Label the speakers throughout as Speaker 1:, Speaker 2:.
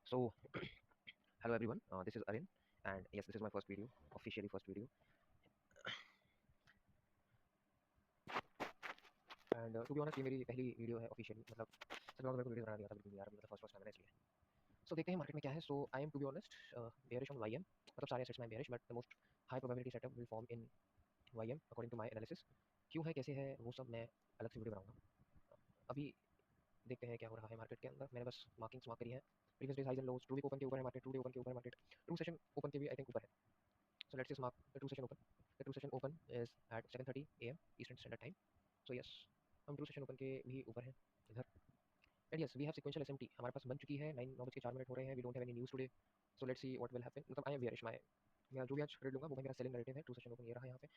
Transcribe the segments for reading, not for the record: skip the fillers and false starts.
Speaker 1: So, hello everyone. This is Arin, and yes, this is my first video, officially first video. And to be honest, ये मेरी पहली video है officially. मतलब सच बताऊं तो मेरे को वीडियो बनाना नहीं आता बिल्कुल भी यार. मतलब फर्स्ट फर्स्ट टाइम है ना इसलिए. सो देखते हैं मार्केट में क्या है. So I am to be honest bearish on YM. मतलब सारे एसेट्स में bearish, but the most high probability setup will form in YM according to my analysis. क्यों है, कैसे है, वो सब मैं अलग से वीडियो बनाऊंगा. अभी देखते हैं क्या हो रहा है मार्केट के अंदर. मैंने बस मार्किंग्स मार्क करी है. Previous days highs and lows. Two week open के ऊपर है मार्केट, टू डे ओपन के ऊपर है मार्केट, टू सेशन ओपन के भी आई थिंक ऊपर है. So let's just mark the two session open. The two session open is at 7:30 a.m. Eastern Standard Time. So yes, हम two session open के भी ऊपर हैं इधर. And yes, we have sequential SMT. हमारे पास बन चुकी है. 9:04 हो रहे हैं. We don't have any news today. So let's see what will happen. मतलब I am bearish. मैं जो भी आज ट्रेड लूंगा वो मेरा सेलिंग नैरेटिव है. टू सेशन ओपन ये रहा यहाँ पे.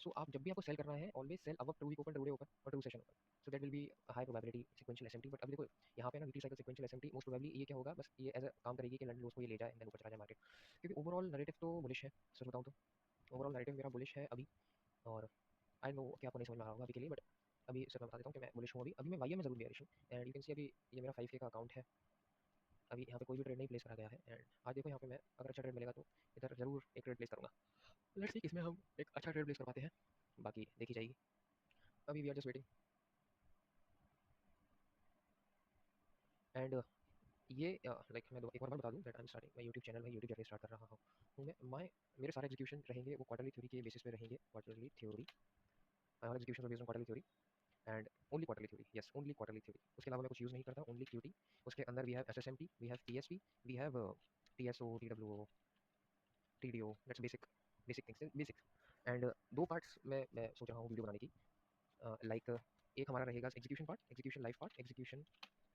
Speaker 1: सो आप जब भी आपको सेल करना है, always sell above true week open, true day open और true session open. So that will be high probability sequential SMT. But अभी देखो यहाँ पे ना weekly cycle sequential SMT most probably ये क्या होगा, बस ये एज अ काम करेगी कि लंडन लोस को ये ले जाए, देन ऊपर चला जाए मार्केट. क्योंकि ओवरऑल नैरेटिव तो बुलिश है. सच बताऊँ तो ओवरऑल नैरेटिव मेरा बुलिश है अभी. और आई नो कि आपको नहीं समझ में आ रहा होगा अभी के लिए, बट अभी सिर्फ मैं बता देता हूँ कि मैं बुलिश हूँ. अभी मैं वाईएम में जरूर बेयरिश हूँ. एंड यू कैन सी अभी ये मेरा 5K का अकाउंट है. अभी यहाँ पे कोई भी ट्रेड नहीं प्लेस करा गया है. एंड आज देखो यहाँ पे मैं अगर अच्छा ट्रेड मिलेगा तो इधर जरूर एक ट्रेड प्लेस करूँगा. लेट्स सी किसमें हम एक अच्छा ट्रेड प्लेस कर पाते हैं. बाकी देखी जाएगी. अभी we are just waiting. And ये लाइक मैं एक बार बता दूँ that I am starting my YouTube channel. मैं यूट्यूब जरिए स्टार्ट कर रहा हूँ मैं. मेरे सारे एग्जीक्यूशन रहेंगे वो क्वार्टरली थ्योरी के बेसिस पे रहेंगे. क्वार्टरली थ्योरी, हमारे execution based on quarterly theory and only quarterly theory. Yes, only quarterly theory. उसके अलावा मैं कुछ यूज़ नहीं करता. Only QT. उसके अंदर we have SSMT, we have TSP, we have TSO, TWO, TDO. That's basic basic things, basic. And दो parts मैं सोच रहा हूँ वीडियो बनाने की. लाइक एक हमारा रहेगा execution part, execution live part, execution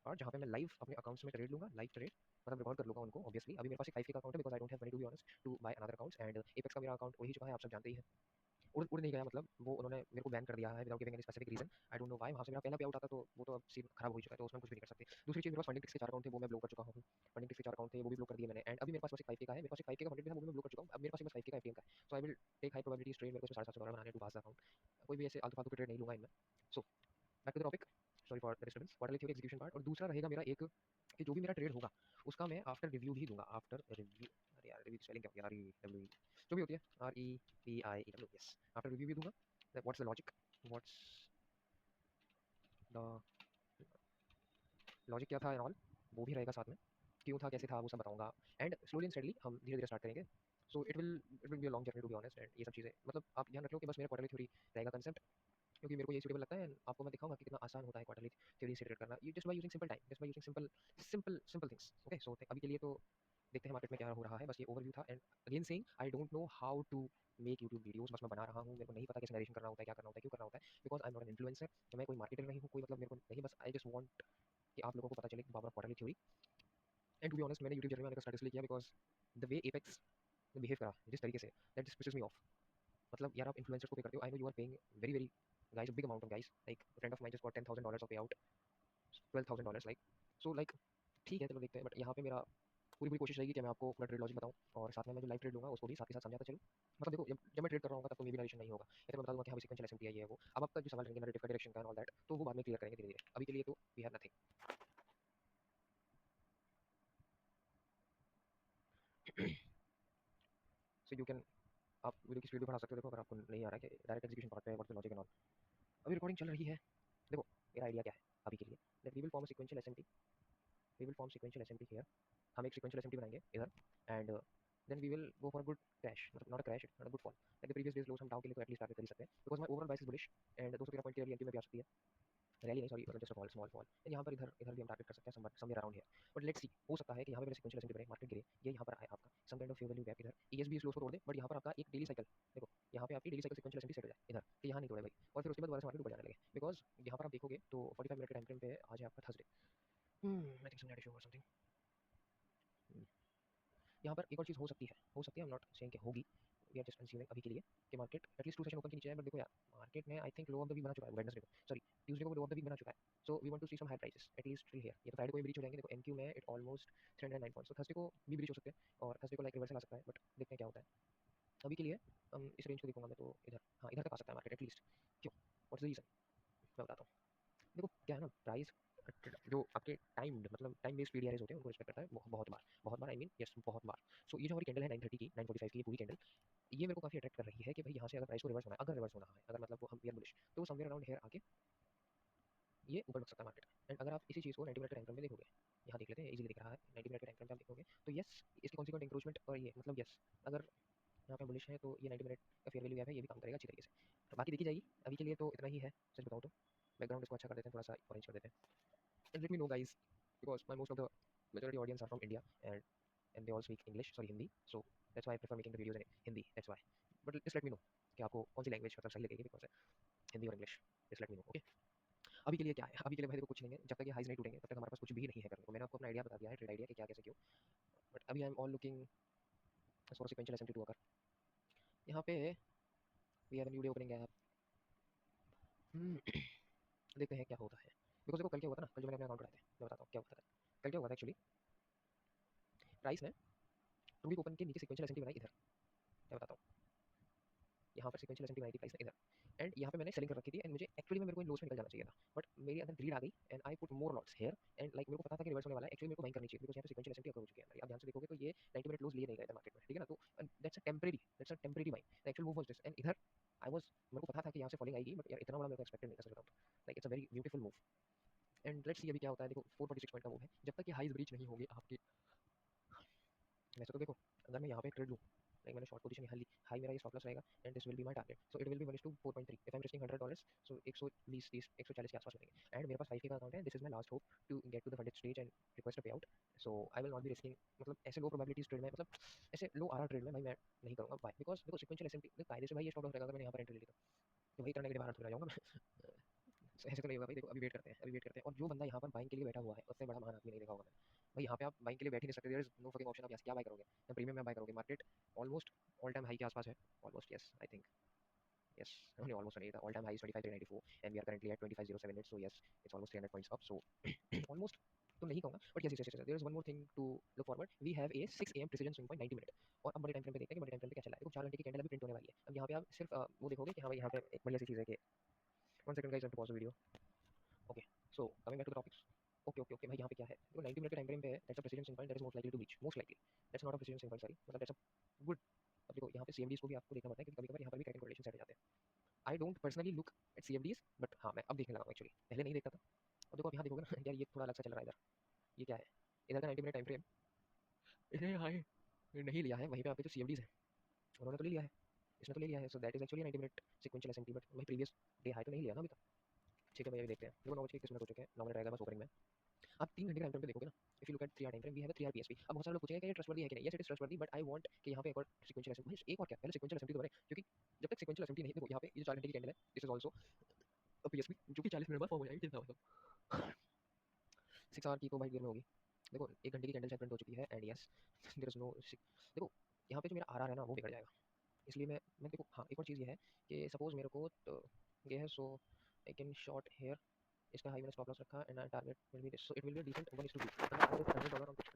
Speaker 1: part जहाँ पे मैं लाइव अपने अकाउंट्स में ट्रेड लूंगा. लाइव ट्रेड मतलब रिकॉर्ड कर लूंगा उनको. ऑब्वियसली अभी मेरे पास एक 5K का अकाउंट है because I don't have money to be honest to buy another accounts. And Apex का मेरा अकाउंट हो ही चुका है, आप सब जानते ही हैं. उड़ नहीं गया, मतलब वो उन्होंने मेरे को बैन कर दिया है without giving any specific reason. I don't know why. वहाँ से मेरा पहला पे आउट आता तो वो तो अब सीन खराब हो ही चुका है, तो उसमें कुछ भी नहीं कर सकते. दूसरी चीज़, मेरे पास फंडिंग टिक्स के 4 अकाउंट थे, वो मैं ब्लॉक कर चुका हूँ. फंडिंग टिक्स के 4 अकाउंट थे, वो भी ब्लॉक कर दिए मैंने. एंड अभी मेरे पास बस एक 5K का है. मेरे पास एक 5K का फंडिंग था, वो भी मैं ब्लॉक कर चुका हूँ. अब मेरे पास बस 5K का एटीएम का है. So I will take high probability trade. मेरे को इसमें $750 बनाने टू पास अकाउंट. कोई भी ऐसे आलतू फालतू के ट्रेड नहीं लूंगा इनमें. So back to the topic. Sorry for the disturbance. Quarterly theory execution part. और दूसरा रहेगा मेरा एक कि जो भी मेरा ट्रेड होगा उसका मैं आफ्टर रिव्यू भी दूंगा. आफ्टर रिव्यू, अरे यार रिव्यू की स्पेलिंग क्या होती है, आर ई डब्ल्यू ई जो भी होती है, R E P I E W. Yes, after review भी दूंगा. What's the logic, what's the logic क्या था एंड ऑल, वो भी रहेगा साथ में. क्यों था, कैसे था, वो सब बताऊंगा. एंड स्लोली एंड स्टेडली हम धीरे धीरे स्टार्ट करेंगे. So it will be a long journey to be honest. And ये सब चीज़ें मतलब आप ध्यान रख लो कि बस मेरा क्वार्टरली थ्योरी रहेगा कंसेप्ट, क्योंकि मेरे को ये सूटेबल लगता है. आपको मैं दिखाऊंगा कि कितना आसान होता है क्वार्टरली थ्योरी से ट्रेड करना. You just by using simple time, just by using simple simple simple things. Okay, so अभी के लिए तो देखते हैं मार्केट में क्या हो रहा है. बस ये ओवरव्यू था. And again saying I don't know how to make YouTube videos. बस मैं बना रहा हूँ. मेरे को नहीं पता कैसे नरेशन करना होता है, क्या करना होता है, क्यों करना होता है. Because I am not an influencer. तो मैं कोई मार्केटर नहीं हूँ, कोई मतलब मेरे को नहीं. बस आई जस्ट वांट कि आप लोगों को पता चले कि power of quarterly theory. And to be honest मैंने यूट्यूब चैनल में आने का स्टार्ट इसलिए किया बिकॉज द वे एपेक्स ने बिहेव करा जिस तरीके से, that just pisses me off. मतलब यार आप इन्फ्लुएंसर्स को पे करते हो. I know you are paying very very guys a big amount of guys. Like a friend of mine just got $10,000 of payout, $12,000 like. So like ठीक है, चलो देखते हैं. बट यहाँ पे मेरा पूरी पूरी कोशिश रहेगी कि मैं आपको पूरा ट्रेड लॉजिक बताऊँ और साथ में मैं जो लाइव ट्रेड लूँगा उसको भी साथ के साथ समझाता चलूँ. मतलब देखो जब मैं ट्रेड कर रहा हूँ तब तो मे बी नरेशन नहीं होगा. या तो मैं बता दूँगा कि हाँ सीक्वेंशियल एसएमटी है, ये है वो. अब आपका जो सवाल रहेंगे नैरेटिव का, डायरेक्शन का एंड ऑल दैट, तो वो बाद में क्लियर करेंगे धीरे धीरे. अभी के लिए तो we have nothing. So you can, आप वीडियो की स्पीड भी बढ़ा सकते हो. देखो अगर आपको नहीं आ रहा है कि डायरेक्ट एग्जीक्यूशन पार्ट पे what's the logic and all. अभी रिकॉर्डिंग चल रही है. देखो मेरा आइडिया क्या है अभी के लिए, that we will form sequential SMT. We will form sequential SMT here. हम एक सीक्वेंशियल एसएमटी बनाएंगे इधर. And then we will go for good crash, मतलब not a crash, not a good fall. Like the previous days lows हम Dow के लिए तो at least target कर ही सकते हैं बिकॉज माय ओवरऑल बाइस इज बुलिश. एंड 213 पॉइंट की रैली एंटी में भी आ सकती है. रैली नहीं सॉरी, मतलब just a fall, small fall. And यहाँ पर इधर इधर भी हम टारगेट कर सकते हैं somewhere around here. But let's सी, हो सकता है कि यहाँ पे मेरे सीक्वेंशियल एसएमटी बने, मार्केट गिरे, ये यहाँ पर आए आपका some kind of fair value gap इधर, ईएसबी इस लोस को तोड़ दे. बट यहाँ पर आपका एक डेली साइकिल देखो, यहाँ पे आपकी daily cycle sequential SMT set हो जाए इधर, तो यहाँ नहीं तोड़े भाई. और फिर उसके बाद दोबारा से मार्केट ऊपर जाने लगे. बिकॉज यहाँ पर आप देखोगे तो 45 मिनट के टाइम फ्रेम पे आज है आपका Thursday. I think some net issue और समथिंग. यहाँ पर एक और चीज़ हो सकती है, आई एम नॉट सेइंग कि होगी. वी आर जस्ट कंसीडरिंग अभी के लिए कि market at least two session open के नीचे है. बट देखो यार मार्केट ने I think low of the week बना चुका है वेडनेसडे को, सॉरी ट्यूसडे को लो ऑफ द वीक बना चुका है. So we want to see some high prices at least till here. ये तो फ्राइडे को भी ब्रीच हो जाएंगे. देखो एनक्यू में इट ऑलमोस्ट 309 पॉइंट्स. तो थर्सडे को भी ब्रीच हो सकते हैं और थर्सडे को लाइक रिवर्सल आ सकता है. बट देखते हैं क्या होता है. अभी के लिए इस रेंज को देखूंगा मैं तो इधर, हाँ इधर तक आ सकता है मार्केट एटलीस्ट. क्यों, व्हाट्स द रीजन, मैं बताता हूँ. देखो क्या है ना, प्राइस जो आपके टाइम्ड मतलब टाइम बेस्ड पीडीआरएस होते हैं उनको रिस्पेक्ट करता है बहुत बार आई मीन यस बहुत बार। सो ये जो हमारी कैंडल है 9:30 की 9:45 की ये पूरी कैंडल ये मेरे को काफी अट्रैक्ट कर रही है कि भाई यहाँ से अगर प्राइस को रिवर्स होना है, अगर रिवर्स होना है, अगर मतलब वो हम वी आर बुलिश, तो समवेयर अराउंड हियर आके ये ऊपर लग सकता है मार्केट। एंड अगर आप इसी चीज़ को 90 मिनट के टाइम फ्रेम में देखोगे, यहाँ देख लेते हैं इजीली दिख रहा है 90 मिनट के टाइम फ्रेम में आप देखोगे तो यस इसकी कॉन्सिक्वेंट इंक्रोचमेंट और ये मतलब यस अगर यहाँ पे बुलिश है तो ये 90 मिनट का फेयर वैल्यू गैप है, ये भी काम करेगा अच्छी तरीके से। तो बाकी देखी जाएगी, अभी के लिए तो इतना ही है सच बताऊँ तो। बैकग्राउंड इसको अच्छा कर देते हैं, थोड़ा सा ऑरेंज कर देते हैं। And let me know guys because my most of the majority audience are from India and they all speak English, sorry Hindi, so that's why I prefer making the videos in Hindi, that's why. But just let me know कि आपको कौन सी language मतलब सही लगेगी, because Hindi और English, just let me know, okay. अभी के लिए क्या है, अभी के लिए भाई देखो कुछ नहीं है, जब तक ये हाइज नहीं टूटेंगे तब तक हमारे पास कुछ भी नहीं है करने को। मैंने आपको अपना आइडिया बता दिया है, ट्रेड आइडिया कि क्या कैसे क्यों, बट अभी I am all looking for sequential SMT to occur. यहाँ पे we have new day opening gap, देखते हैं क्या होता है। बिकॉज देखो कल क्या हुआ था ना, कल जो मैंने अपने अकाउंट बनाए थे मैं बताता हूँ क्या हुआ था। कल क्या हुआ था एक्चुअली, प्राइस ने टू वीक ओपन के नीचे सिक्वेंशियल एसएमटी बनाई इधर, मैं बताता हूँ। यहाँ पर सिक्वेंशियल एसएमटी बनाई थी प्राइस ने इधर, एंड यहाँ पे मैंने सेलिंग कर रखी थी, एंड मुझे एक्चुअली में मेरे को इन लोस में निकल जाना चाहिए था, बट मेरी अंदर ग्रीड आ गई and I put more lots here. And like मेरे को पता था कि रिवर्स होने वाला है, एक्चुअली मेरे को बाइंग करनी चाहिए बिकॉज यहाँ पे सिक्वेंशियल एसएमटी अकर हो चुकी है हमारी। आप ध्यान से देखोगे तो ये 90 मिनट लोस लिए नहीं गए थे मार्केट में, ठीक है ना, तो that's a temporary buying, the actual move was this. And इधर आई वाज, मेरे को पता था कि यहाँ से फॉलिंग आएगी, बट यार इतना बड़ा मेरे को एक्सपेक्टेड नहीं था सच बताऊं तो। Like it's a very beautiful move and let's see अभी क्या होता है। देखो 446 पॉइंट का मूव है, जब तक ये हाईज ब्रीच नहीं होगी आपकी। वैसे तो देखो अगर मैं यहाँ पे ट्रेड लूँ, लाइक मैंने शॉर्ट पोजीशन यहाँ ली, हाई मेरा ये स्टॉप लॉस रहेगा and this will be my target, so it will B 1:4.3 if I am risking $100, सो 120 30 140 के आसपास मिलेंगे। एंड मेरे पास 5K का अकाउंट है, this is my last hope to get to the funded stage and request a payout. So I will not be risking, मतलब ऐसे लो probabilities trade में, मतलब ऐसे लो आरआर ट्रेड में भाई मैं नहीं करूँगा। वाई? बिकॉज देखो सिक्वेंशियल एसएमपी कायदे से भाई ये स्टॉप लॉस रहेगा अगर मैंने यहाँ पर एंट्री ले ली तो भाई इतना नेगेटिव आरआर थोड़ा जाऊँगा मैं। ऐसे तो नहीं होगा भाई, देखो अभी वेट करते हैं, अभी वेट करते हैं। और जो बंदा यहाँ पर बाइंग के लिए बैठा हुआ है उससे बड़ा महान आदमी नहीं देखा होगा मैंने भाई। यहाँ पे आप बाइंग के लिए बैठ ही नहीं सकते, there is no fucking option. आप यहाँ से क्या बाय करोगे, या प्रीमियम में बाय करोगे। Market almost all time high के आसपास है, almost yes I think yes, नहीं ऑलमोस्ट नहीं था, all time high is 25,394 and we are currently at 25,078, so yes it's almost 300 points up. So almost तो नहीं कहूँगा, but yes yes yes there is one more thing to look forward, we have a 6 AM precision swing point 90 minute. और अब बड़े time frame पे देखते हैं कि बड़े टाइम फ्रेम पे क्या चल रहा है। देखो 4 घंटे की कैंडल अभी प्रिंट होने वाली है। अब यहाँ पे आप सिर्फ वो देखोगे कि हाँ भाई यहाँ पे एक बढ़िया सी चीज़ है कि 1 second guys, I have to pause the video, okay. So coming back to the topics, okay okay okay भाई यहाँ पे क्या है, देखो 90 मिनट के टाइम फ्रेम पे है, that's a precedence in point that is most likely to reach, most likely that's not a precedence in point, sorry, मतलब दैट्स अ गुड। अब देखो यहाँ पे सीएफडीज को भी आपको देखना पड़ता है क्योंकि कभी-कभार यहाँ पर भी ट्रेडिंग कोरिलेशन सेट हो जाते हैं। I don't personally look at CFDs, but हाँ मैं अब देखने लगा हूँ एक्चुअली, पहले नहीं देखता था। और देखो अब यहाँ देखोगे ना यार ये थोड़ा अलग सा चल रहा है इधर, ये क्या है, इधर का 90 मिनट टाइम फ्रेम इसने हाई नहीं लिया है, वहीं पे आपके जो सीएफडीज है उन्होंने तो ले लिया है, इसने तो ले लिया है, so that is actually 90 minute sequential SMT, but वही प्रीवियस डे हाई तो नहीं लिया ना अभी तक। ठीक है भैया, अभी देखते हैं। देखो 9:31 हो चुके हैं, 9 मिनट रहेगा बस ओपनिंग में। आप 3 घंटे के टाइम फ्रेम पे देखोगे ना, if you look at 3 hour time frame, we have a 3 hour PSP. अब बहुत सारे लोग पूछेंगे कि ये ट्रस्टवर्दी है कि नहीं, yes it is trustworthy, but I want कि यहाँ पे एक और सीक्वेंशियल एसएमटी, भाई एक और क्या, पहले सीक्वेंशियल एसएमटी तो बने, क्योंकि जब तक सीक्वेंशियल एसएमटी नहीं, देखो यहाँ पे ये जो 4 घंटे की कैंडल है, this is also a PSP जो कि 40 मिनट बाद फॉर्म हो जाएगी, चिंता मत करो। 6 आवर की तो भाई देर में होगी। देखो 1 घंटे की कैंडल सेट प्रिंट हो चुकी है and yes there is no, देखो यहाँ पे जो मेरा आरआर है ना वो बिगड़ जाएगा, इसलिए मैं देखो हाँ एक और चीज़ ये है कि सपोज मेरे को तो ये है, so I can short here, इसका हाई मैंने स्टॉप लॉस रखा and target will be this, so it will be decent 1:2। अगर आप देखो $100 ऑन कुछ,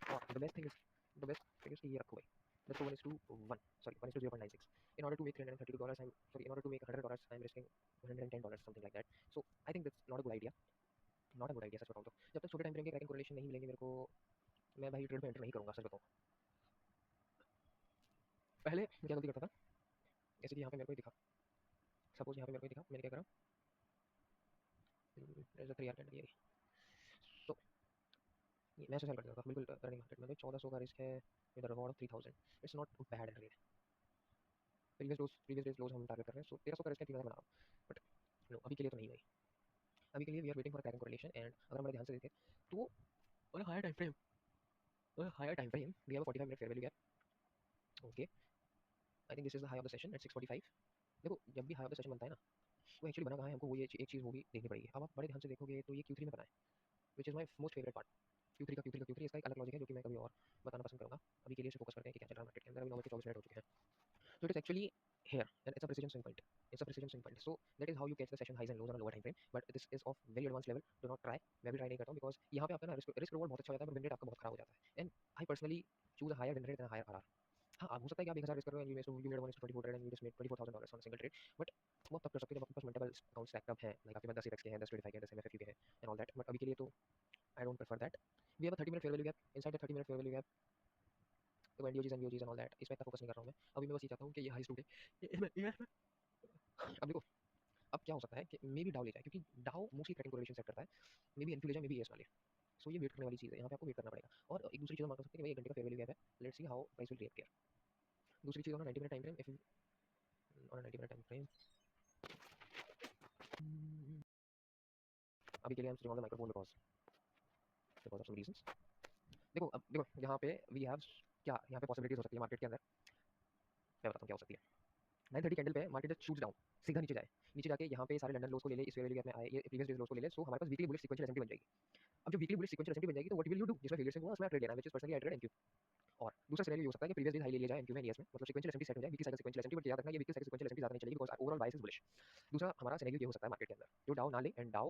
Speaker 1: और द बेस्ट थिंग इज कि ये रखो भाई, let's go 1:1, sorry 1:0.96, in order to make $332 I'm sorry in order to make $100 I'm risking $110, something like that, so I think that's not a good idea, not a good idea सच बताऊं तो। जब तक छोटे time frame के cracking correlation नहीं मिलेंगे मेरे को, मैं भाई ट्रेड में एंटर नहीं करूंगा सच बताऊं। पहले मैं क्या गलती करता था, जैसे कि यहाँ पे मेरे को दिखा, सपोज यहाँ पे मेरे को दिखा, मैंने क्या करा, there's a 3 hour candle ये, so मैं ऐसे सेल कर देता था बिल्कुल रनिंग मार्केट में। तो 1400 का रिस्क है with reward of 3000, it's not bad rate. Previous days lows हम टारगेट कर रहे हैं, सो 1300 का रिस्क है, 3000 बना रहा हूँ, बट नो अभी के लिए तो नहीं भाई। अभी के लिए we are waiting for cracking correlation, and अगर हम बड़े ध्यान से देखें तो on higher time frame we have a 45 minute fair value gap, okay. I think this is the high of the session at 6:45। देखो जब भी हाई ऑफ द सेशन बनता है ना, वो एक्चुअली बना कहाँ है, हमको वो ये एक चीज़ वो भी देखनी पड़ेगी। अब आप बड़े ध्यान से देखोगे तो ये Q3 में बना है, which is my most favourite part. Q3 इसका एक अलग लॉजिक है जो कि मैं कभी और बताना पसंद करूँगा। अभी के लिए इसे फोकस करते हैं कि क्या चल रहा है मार्केट के अंदर। अभी 9:24 हो चुके हैं, so it is actually here and it's a precision swing point, it's a precision swing point, so that is how you catch the session highs and lows on a lower time frame, but this is of very advanced level, do not try। मैं भी try नहीं करता हूँ because यहाँ पे आपका ना risk reward बहुत अच्छा हो जाता है, पर विन रेट आपका बहुत खराब हो जाता है, and I personally choose higher win rate and higher RR. हाँ हो सकता है कि आप 1000 रिस्क कर रहे हो and you made 1:24 trade and you just made $24,000 on single trade, but वो तब कर सकते हो जब आपके पास मल्टीपल अकाउंट स्टैक्ड अप हैं, लाइक आपके पास 10 एपेक्स के हैं, 10 25 के हैं, 10 एमएफयू के हैं एंड ऑल दैट, बट अभी के लिए तो I don't prefer that. We have a 30 minute fair value gap, inside the 30 minute fair value gap तो एनडीओजीज एंड ऑल दैट, इसमें इतना फोकस नहीं कर रहा हूं मैं अभी। मैं बस ये चाहता हूं कि ये हाई स्टूडेंट अब देखो, अब क्या हो सकता है कि मे बी डाउ ले जाए, क्योंकि डाउ मोस्टली ट्रैकिंग कोरिलेशन सेट करता है, मे बी एनफ्यू ले जाए, मे बी एस वाले। सो ये वेट करने वाली चीज़ है, यहाँ पे आपको वेट करना पड़ेगा। और एक दूसरी चीज़ हम मान सकते हैं कि भाई 1 घंटे का फेयर वैल्यू गैप है, let's see how price will react here. दूसरी चीज़ on 90 minute time frame, if on 90 minute time frame, अभी के लिए I am switching on the microphone because of some reasons. देखो अब देखो यहाँ पे वी हैव क्या, यहाँ पे पॉसिबिलिटीज हो सकती है मार्केट के अंदर, मैं बताता हूँ क्या हो सकती है। 9:30 कैंडल पे मार्केट जस्ट शूट्स डाउन, सीधा नीचे जाए, नीचे जाके यहाँ पे सारे लंदन लोज को ले ले, इस फेयर वैल्यू गैप में आए, ये प्रीवियस डेज लोज को ले ले, सो हमारे पास वीकली बुलिश सीक्वेंशियल एसएमटी बन जाएगी। अब जो वीकली बुलिश सीक्वेंशियल एसएमटी बन जाएगी तो व्हाट विल यू डू, जिसमें फेलियर से हुआ उसमें ट्रेड लेना, which is personally I trade NQ. और दूसरा सिनेरियो ये हो सकता है कि प्रीवियस डेज हाई ले लिया जाए एनक्यू में, एनईएस में, मतलब सीक्वेंशियल एसएमटी सेट हो जाए, weekly cycle sequential SMT, but याद रखना ये वीकली साइकिल सीक्वेंशियल एसएमटी ज्यादा नहीं चलेगी because overall bias is bullish. दूसरा हमारा सिनेरियो ये हो सकता है मार्केट के अंदर, जो डाउ ना ले एंड डाउ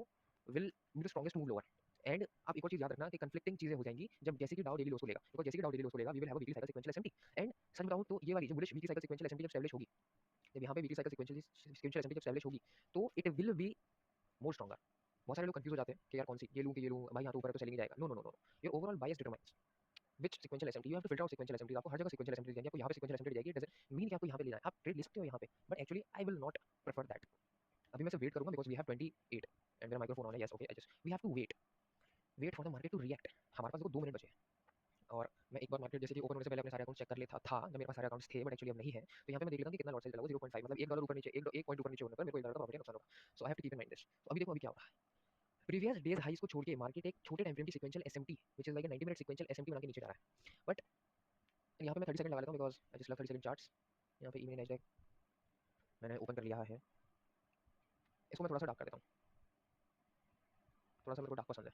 Speaker 1: will be the strongest move lower. And आप एक और चीज याद रखना कि कंफ्लिक्टिंग चीजें हो जाएंगी जब जैसे कि डाउ डेली लोस को लेगा, बिकॉज़ जैसे कि डाउ डेली लोस को लेगा we will have a weekly cycle sequential SMT. And सच बताऊं तो ये वाली जो bullish weekly cycle sequential SMT जब एस्टैब्लिश होगी, जब यहाँ पे वीकली साइकिल सीक्वेंशियल एसएमटी जब एस्टैब्लिश होगी, तो it will be more stronger. बहुत सारे लोग कंफ्यूज हो जाते हैं कि यार कौन सी ये लूं कि ये लूं, भाई यहाँ तो ऊपर है तो सेलिंग जाएगा। No no no no, your overall bias determines which sequential SMT you have to filter out sequential SMT। आपको हर जगह sequential SMT देंगे, आपको यहाँ पे sequential SMT जाएगी, डजंट मीन कि आपको यहाँ पे लेना है, आप ट्रेड ले सकते हो यहाँ पे, but actually I will not prefer that. अभी मैं सिर्फ वेट करूंगा बिकॉज वी हैव 28 एंड मेरा माइक्रोफोन ऑन है, yes okay, I just we have to wait for the market to react. हमारे पास देखो 2 मिनट बचे हैं, और मैं एक बार मार्केट जैसे कि ओपन होने से पहले अपने सारे अकाउंट चेक कर लेता था, जब मेरे पास सारे अकाउंट्स थे, बट एक्चुअली अब नहीं है, तो यहाँ पे मैं देख लेता हूँ कि कितना लॉट सेल चला हुआ, 0.5 मतलब $1 ऊपर नीचे, 1 पॉइंट ऊपर नीचे होने पर मेरे को $1 का प्रॉफिट या नुकसान होगा। So I have to keep in mind this. तो अभी देखो अभी क्या हो रहा है, प्रीवियस डेज हाईज को छोड़ के मार्केट एक छोटे टाइम फ्रेम की sequential SMT which is like a 90 minute sequential SMT बना के नीचे जा रहा है। बट यहाँ पे मैं 30 सेकंड लगा लेता हूँ because I just love 30 second charts. यहाँ पे इवनिंग नेक्स्ट मैंने ओपन कर लिया है, इसको मैं थोड़ा सा डार्क कर देता हूँ, थोड़ा सा मेरे को डार्क पसंद है।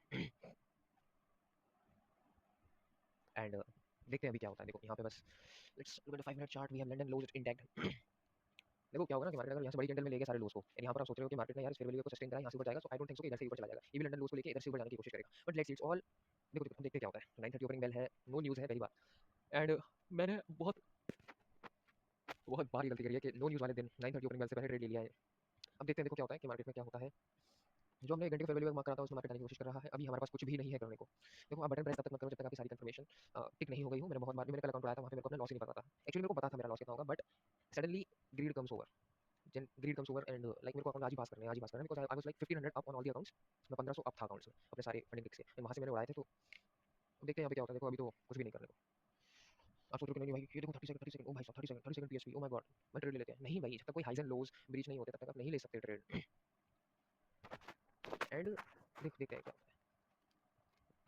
Speaker 1: एंड देखते हैं अभी क्या होता है। देखो यहाँ पे बस let's look at the 5 minute chart, we have London lows intact. देखो क्या होगा ना कि मार्केट अगर यहाँ से बड़ी कैंडल में लेके सारे लोस को, एंड यहाँ पर आप सोच रहे हो कि मार्केट ने यार इस फेयर वैल्यू को सस्टेन करा, यहाँ से ऊपर जाएगा, सो आई डोंट थिंक सो कि इधर से ऊपर चला जाएगा, ये भी लंदन लोस को लेके इधर से ऊपर जाने की कोशिश करेगा, but let's see it's all. देखो देखो देखते क्या होता है। 9:30 ओपनिंग बेल है, नो न्यूज़ है पहली बार, एंड मैंने बहुत बहुत बार ये गलती करी है कि नो न्यूज़ वाले दिन 9:30 ओपनिंग बेल से पहले ट्रेड ले लिया है। अब देखते हैं देखो क्या होता है कि मार्केट में क्या होता है। जो हमने 1 घंटे का फेयर वैल्यू मार्क करा था उसमें मार्केट आने की कोशिश कर रहा है, अभी हमारे पास कुछ भी नहीं है करने को। देखो आप बटन प्रेस तब तक मत करो जब तक आपकी सारी कंफर्मेशन टिक नहीं हो गई हो। मैंने बहुत बार, मैंने कल अकाउंट बनाया था, वहाँ पे मेरे को अपना लॉस ही नहीं पता था, एक्चुअली मेरे को पता था मेरा लॉस कितना होगा, but suddenly greed comes over, greed comes over and like मेरे को अकाउंट आज ही पास करने हैं, आज ही पास करना है, because I was like 1500 up on all the accounts. मैं 1500 अप था अकाउंट्स में अपने सारे फंडिंग ट्रिक से, वहाँ से मैंने उड़ाए थे। तो देखते हैं यहाँ पे क्या होता है। देखो अभी तो कुछ भी नहीं करने को। आप सोच रहे हो कि नहीं भाई ये देखो 30 सेकंड, ओ भाई साहब 30 second PSP, oh my God, मैं ट्रेड ले लेते हैं। नहीं भाई, जब तक कोई हाइज एंड लोज ब्रीच नहीं होते तब तक आप नहीं ले सकते ट्रेड। एंड देखो देखते हैं क्या होता है।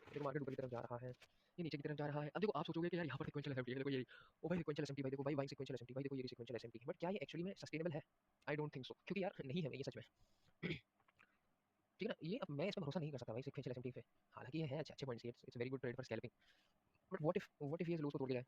Speaker 1: देखो मार्केट ऊपर की तरफ जा रहा है, ये नीचे की तरफ जा रहा है। अब देखो आप सोचोगे कि यार यहाँ पर सीक्वेंशियल एसएमटी है, देखो ये, ओ भाई सीक्वेंशियल एसएमटी, भाई देखो भाई भाई सीक्वेंशियल एसएमटी, भाई देखो ये सीक्वेंशियल एसएमटी, बट क्या ये एक्चुअली में सस्टेनेबल है? आई डोंट थिंक सो, क्योंकि यार नहीं है ये सच में। ठीक है ना, ये अब मैं इस पे भरोसा नहीं कर सकता भाई सीक्वेंशियल एसएमटी पे। हालांकि ये है अच्छे अच्छे points, it's very good trade for scalping, but what if ये इस लोस को तोड़ के जाए?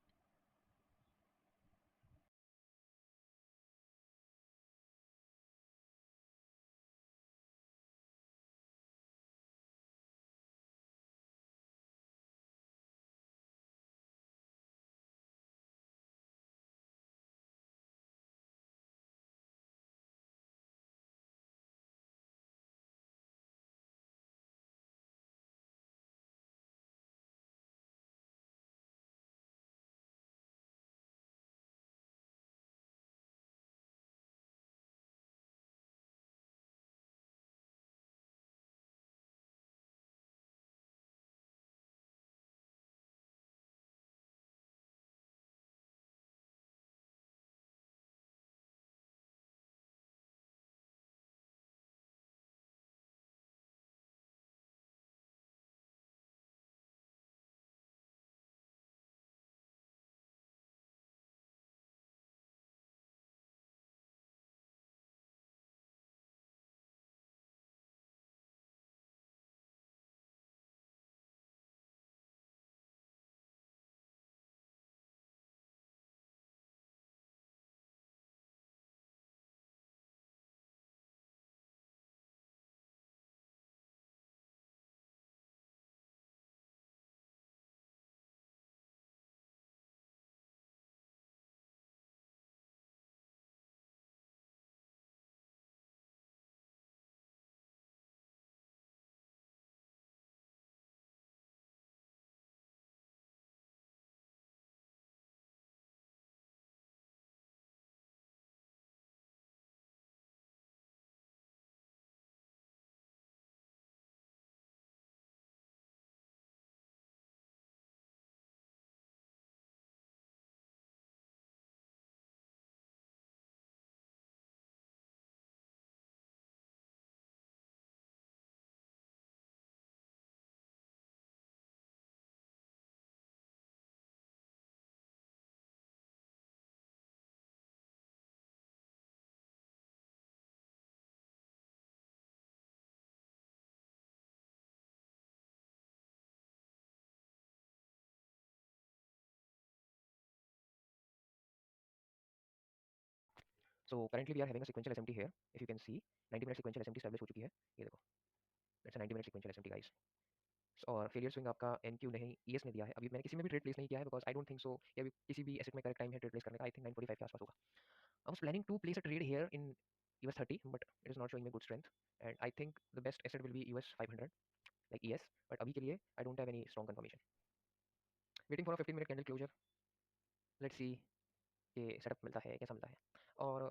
Speaker 1: So currently we are having a sequential SMT here, if you can see 90 minute sequential SMT establish हो चुकी है, ये देखो that's a 90 minute sequential SMT guys. और फेलियर स्विंग आपका एनक्यू नहीं ईएस ने दिया है। अभी मैंने किसी में भी ट्रेड प्लेस नहीं किया है because I don't think so कि अभी किसी भी एसेट में करेक्ट टाइम है ट्रेड प्लेस करने का। आई थिंक 9:45 के आसपास होगा। I was planning to place a trade here in US 30 but it is not showing me good strength and I think the best asset will be US 500 like ES, बट अभी के लिए I don't have any strong confirmation. Waiting for a 15 minute candle closure, let's see कि setup मिलता है कैसा मिलता है। और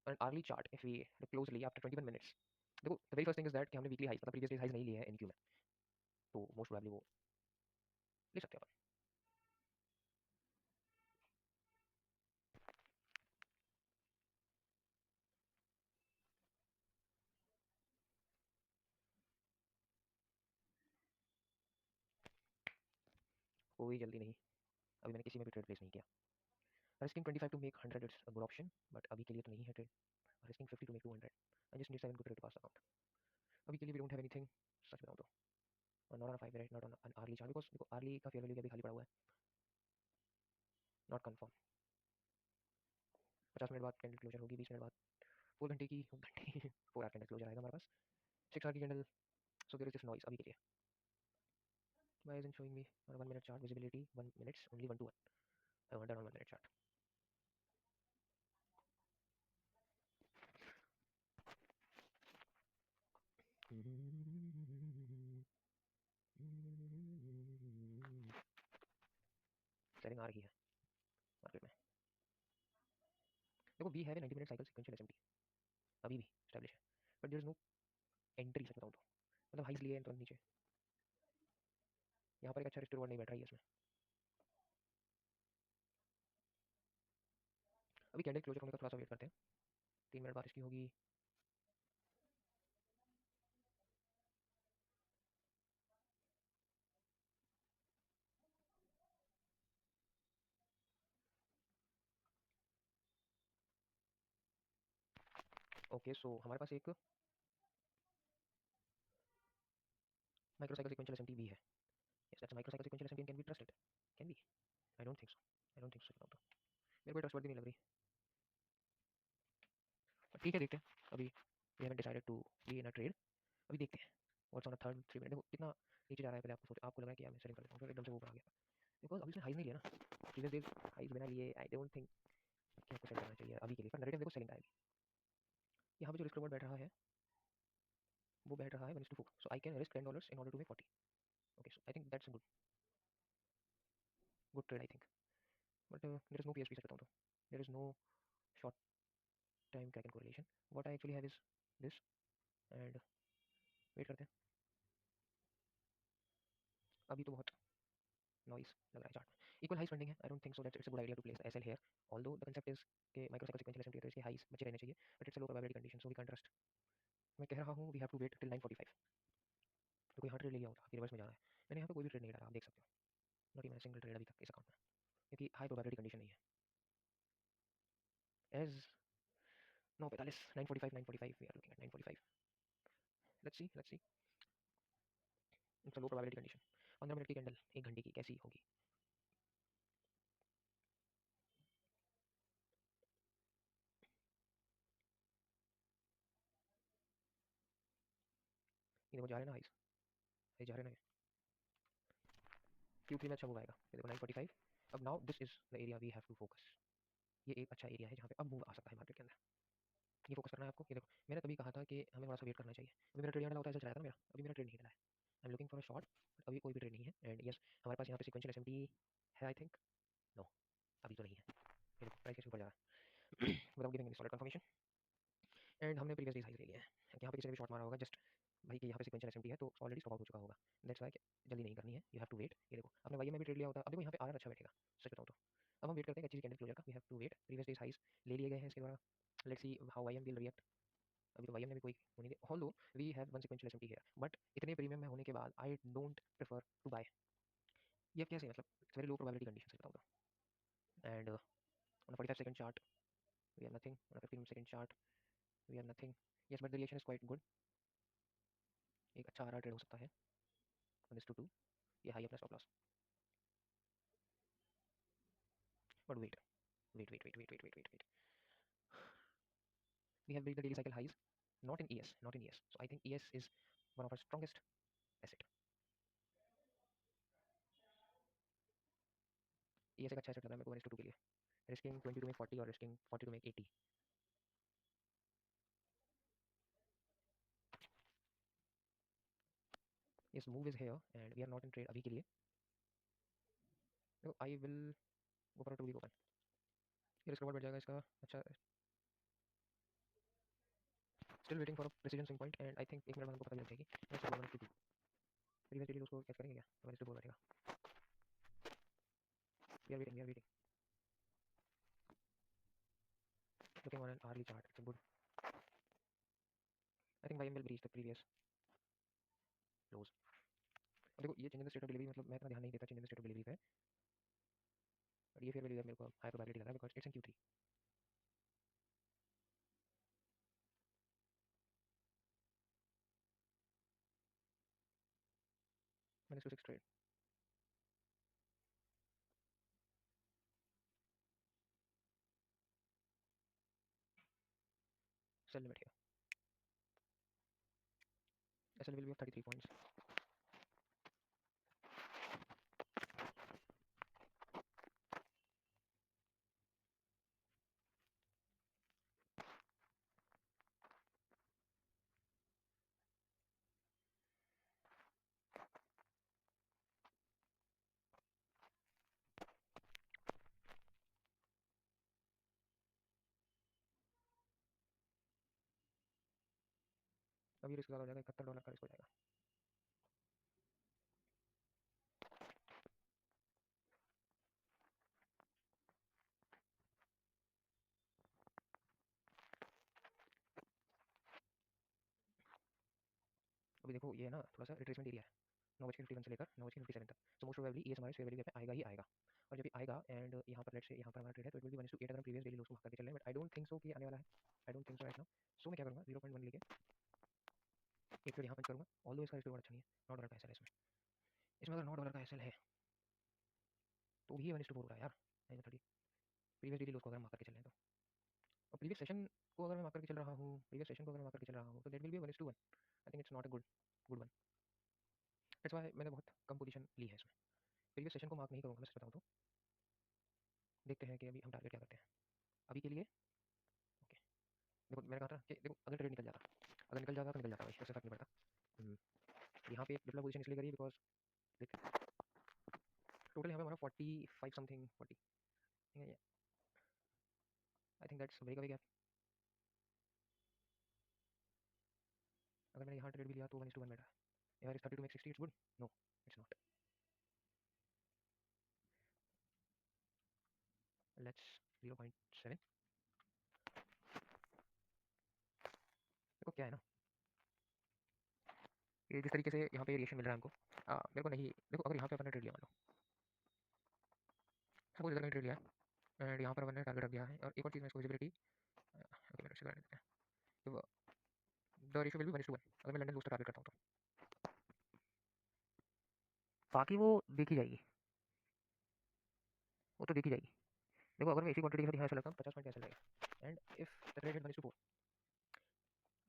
Speaker 1: an hourly chart if we look closely after 21 minutes, देखो the very first thing is that कि हमने वीकली हाइज मतलब प्रीवियस डेज हाइज नहीं लिए हैं एनक्यू में, तो मोस्ट प्रोबेबली वो ले सकते हैं अपन। कोई जल्दी नहीं, अभी मैंने किसी में भी ट्रेड प्लेस नहीं किया। Risking 25 to make 100 it's a good option, but अभी के लिए तो नहीं है trade. Risking 50 to make 200, I just need 7 को ट्रेड पास अकाउंट। अभी के लिए वी डोंट हैव एनीथिंग, सच बताऊं तो। और not on 5 minute, not on an early chart because देखो अर्ली का फेयर वैल्यू अभी खाली पड़ा हुआ है, नॉट कंफर्म। 50 मिनट बाद कैंडल क्लोजर होगी, 20 मिनट बाद 4 घंटे की घंटे 4 आवर कैंडल क्लोजर आएगा हमारे पास। 6 आवर की candle, so there is this noise अभी के लिए। Why isn't showing me on a 1 minute chart visibility? 1 minutes, only 1 to 1. I want that on 1 minute chart. Selling आ रही है मार्केट में। देखो we have a 90 minute cycle sequential SMT अभी भी एस्टैब्लिश है, but there is no entry, सच बताऊं तो। मतलब हाइज लिए हैं तुरंत नीचे, यहाँ पर एक अच्छा रिस्ट रिवॉर्ड नहीं बैठ रहा है इसमें। अभी कैंडल क्लोजर होने का थोड़ा सा वेट करते हैं, 3 मिनट बाद इसकी होगी। ओके सो हमारे पास एक माइक्रोसाइकिल सीक्वेंशियल एसएमटी भी है। Yes that's microcycle sequential SMT, can be trusted, can be. I don't think so, I don't think so बताऊं तो। मेरे को ट्रस्टवर्दी नहीं लग रही, ठीक है देखते हैं। अभी we haven't decided to be in a trade, अभी देखते हैं what's on a third 3 minute. देखो कितना नीचे जा रहा है, पहले आपको आपको लग रहा है कि यार मैं सेलिंग कर लेता हूँ, फिर एकदम से ऊपर आ गया बिकॉज अभी उसने हाइज नहीं लिया ना। प्रीवियस डेज हाइज बिना लिए आई डोंट थिंक कि आपको सेल करना चाहिए अभी के लिए, पर नैरेटिव देखो सेलिंग का है अभी। यहाँ पे जो रिस्क रिवॉर्ड बैठ रहा है वो बैठ रहा है 1:4, so I can risk $10 in order to make 40। Okay so I think that's a good good trade I think, but there is no PSP, सच बताऊं तो। There is no short time tracking correlation, what I actually have is this, and wait करते हैं। अभी तो बहुत noise लग रहा है चार्ट में, इक्वल हाइज फंडिंग है। I don't think so that it's a good idea to place the SL here, although the concept is कि माइक्रोसाइकिल सीक्वेंशियल एसएमटी तो इसके हाइज बचे रहने चाहिए, but it's a low probability condition so we can't trust. मैं कह रहा हूँ we have to wait till 9:45। तो कोई यहाँ ट्रेड ले लिया होता, रिवर्स में जाना है। मैंने यहाँ पे कोई भी ट्रेड नहीं डाला, आप देख सकते हो, नॉट इवन सिंगल ट्रेड अभी तक इस अकाउंट में, क्योंकि हाई प्रोबेबिलिटी कंडीशन नहीं है। As 9:45, 9:45, 9:45, we are looking at 9:45। Let's see it's low probability condition. 15 minute की कैंडल 1 घंटे की कैसी होगी? ये देखो जा रहे हैं ना हाइस, ये जा रहे हैं ना, Q3 में अच्छा मूव आएगा। ये देखो 9:45। अब now this is the area we have to focus, ये एक अच्छा एरिया है जहाँ पे अब मूव आ सकता है मार्केट के अंदर, ये फोकस करना है आपको। ये देखो मैंने तभी कहा था कि हमें थोड़ा सा वेट करना चाहिए। अभी मेरा ट्रेड यहाँ डला होता है, ऐसा चलाया था ना मेरा, अभी मेरा ट्रेड नहीं डला है। I am looking for a short, अभी कोई भी ट्रेड नहीं है। एंड यस हमारे पास यहाँ पे सीक्वेंशियल एसएमटी है आई थिंक, नो अभी तो नहीं है। ये देखो प्राइस कैसे ऊपर जा रहा है without giving any solid confirmation, and हमने प्रीवियस डेज हाई ले लिया है। यहाँ पे किसी ने भी शॉर्ट मारा होगा जस्ट भाई कि यहाँ पे सीक्वेंशियल एसएमटी है तो ऑलरेडी स्टॉप आउट हो चुका होगा। दैट्स वाई जल्दी नहीं करनी है, यू हैव टू वेट। ये देखो आपने वाई में भी ट्रेड लिया होता, अब देखो यहाँ पे आर अच्छा बैठेगा, सच बताऊँ तो। अब हम वेट करते हैं अच्छी कैंडल क्लोजर का, we have to wait. Previous days highs ले लिए गए हैं इसके द्वारा, let's see how YM will react. अभी तो वाईएम ने भी कोई होने दे, although we have one sequential SMT here, but इतने प्रीमियम में होने के बाद I don't prefer to buy. ये अब कैसे मतलब it's very low probability condition, सच बताऊँ तो। And on 45 second chart we have nothing, on 15 second chart we have nothing. Yes but the reaction is quite good, एक अच्छा आर ट्रेड हो सकता है 1:2। ये हाई अपना stop loss, but wait wait wait wait wait wait wait wait wait. We have reached the daily cycle highs, not in ES, not in ES. So I think ES is one of our strongest asset. ES एक अच्छा asset लग रहा है मेरे को 1:2 के लिए. Risking 20 to make 40 or risking 40 to make 80. Yes, move is here and we are not in trade अभी के लिए. So I will go for a 2 week open. ये risk reward बढ़ जाएगा इसका. अच्छा, still waiting for a precision swing point and I think 1 minute बाद हमको पता चल जाएगी. Next level 1:2. Previous daily उसको कैच करेंगे क्या? तो 1:2 बैठेगा. We are waiting, we are waiting. Looking on an hourly chart, it's a good. I think YM will breach the previous lows. अब देखो ये change in the state of delivery मतलब मैं इतना ध्यान नहीं देता change in the state of delivery पे, बट ये फेयर वैल्यू मेरे को हाई प्रोबेबिलिटी लग रहा है because it's in Q3. -6 trade. Sell limit here. SL will be of 33 points. अभी रिस्क ज़्यादा हो जाएगा, $71 का रिस्क हो जाएगा. अभी देखो ये ना थोड़ा सा रिट्रेसमेंट एरिया है 9:51 से लेकर 9:57 तक. सो मोस्ट प्रोबेबली ये हमारे फेयर वैल्यू पे आएगा ही आएगा. और जब ये आएगा एंड यहाँ पर लेट्स से यहाँ पर हमारा ट्रेड है तो इट विल बी 1:8 अगर हम प्रीवियस डेली लोस को करके चल रहे हैं, but I don't think so कि आने वाला है. I don't think so right now. So मैं क्या करूँगा 0.1 लेके एक ट्रेड यहाँ पंच करूँगा. ऑल्दो इसका रिस्क अच्छा नहीं है. $9 का एसएल है इसमें. इसमें अगर $9 का एसएल है तो भी 1:4 हो रहा है यार. 30 प्रीवियस डेली लोस को अगर हम मार करके चल रहे हैं तो. और प्रीवियस सेशन को अगर मैं मार करके चल रहा हूँ, प्रीवियस सेशन को अगर मैं मार करके चल रहा हूँ तो that will B 1:1. I think it's not a good one. That's why मैंने बहुत कम पोजीशन ली है इसमें. प्रीवियस सेशन को मार्क नहीं करूँगा मैं सच बताऊँ तो. देखते हैं कि अभी हम टारगेट क्या करते हैं अभी के लिए. ओके देखो मैंने कहा था कि देखो अगर ट्रेड निकल जाता, अगर निकल जाता तो निकल जाता भाई, उससे फर्क नहीं पड़ता. यहाँ पे डिप्लॉय पोजीशन इसलिए करी बिकॉज देख टोटल यहाँ पे हमारा 45 something 40. I think that's very gap. अगर मैंने यहाँ ट्रेड भी लिया तो 1:1 बैठा है. यार इस 30 to make 60 it's good. No it's not. Let's 0.7. देखो क्या है ना, ये जिस तरीके से यहाँ पे रिएक्शन मिल रहा है हमको, मेरे को नहीं. देखो अगर यहाँ पे अपन ने ट्रेड लिया मान लो, सपोज इधर कहीं ट्रेड लिया एंड यहाँ पर अपन ने टारगेट रख दिया है. और एक और चीज़ मैं इसको विजिबिलिटी ओके मेरे से कर देते हैं. तो द रेशियो विल बी 1:1 अगर मैं लंदन बूस्टर टारगेट करता हूँ तो. बाकी वो देखी जाएगी, वो तो देखी जाएगी. देखो अगर मैं इसी क्वांटिटी के साथ यहाँ ऐसा लगता हूँ 50 पॉइंट कैसे लगेगा. And if the trade hit 1:4,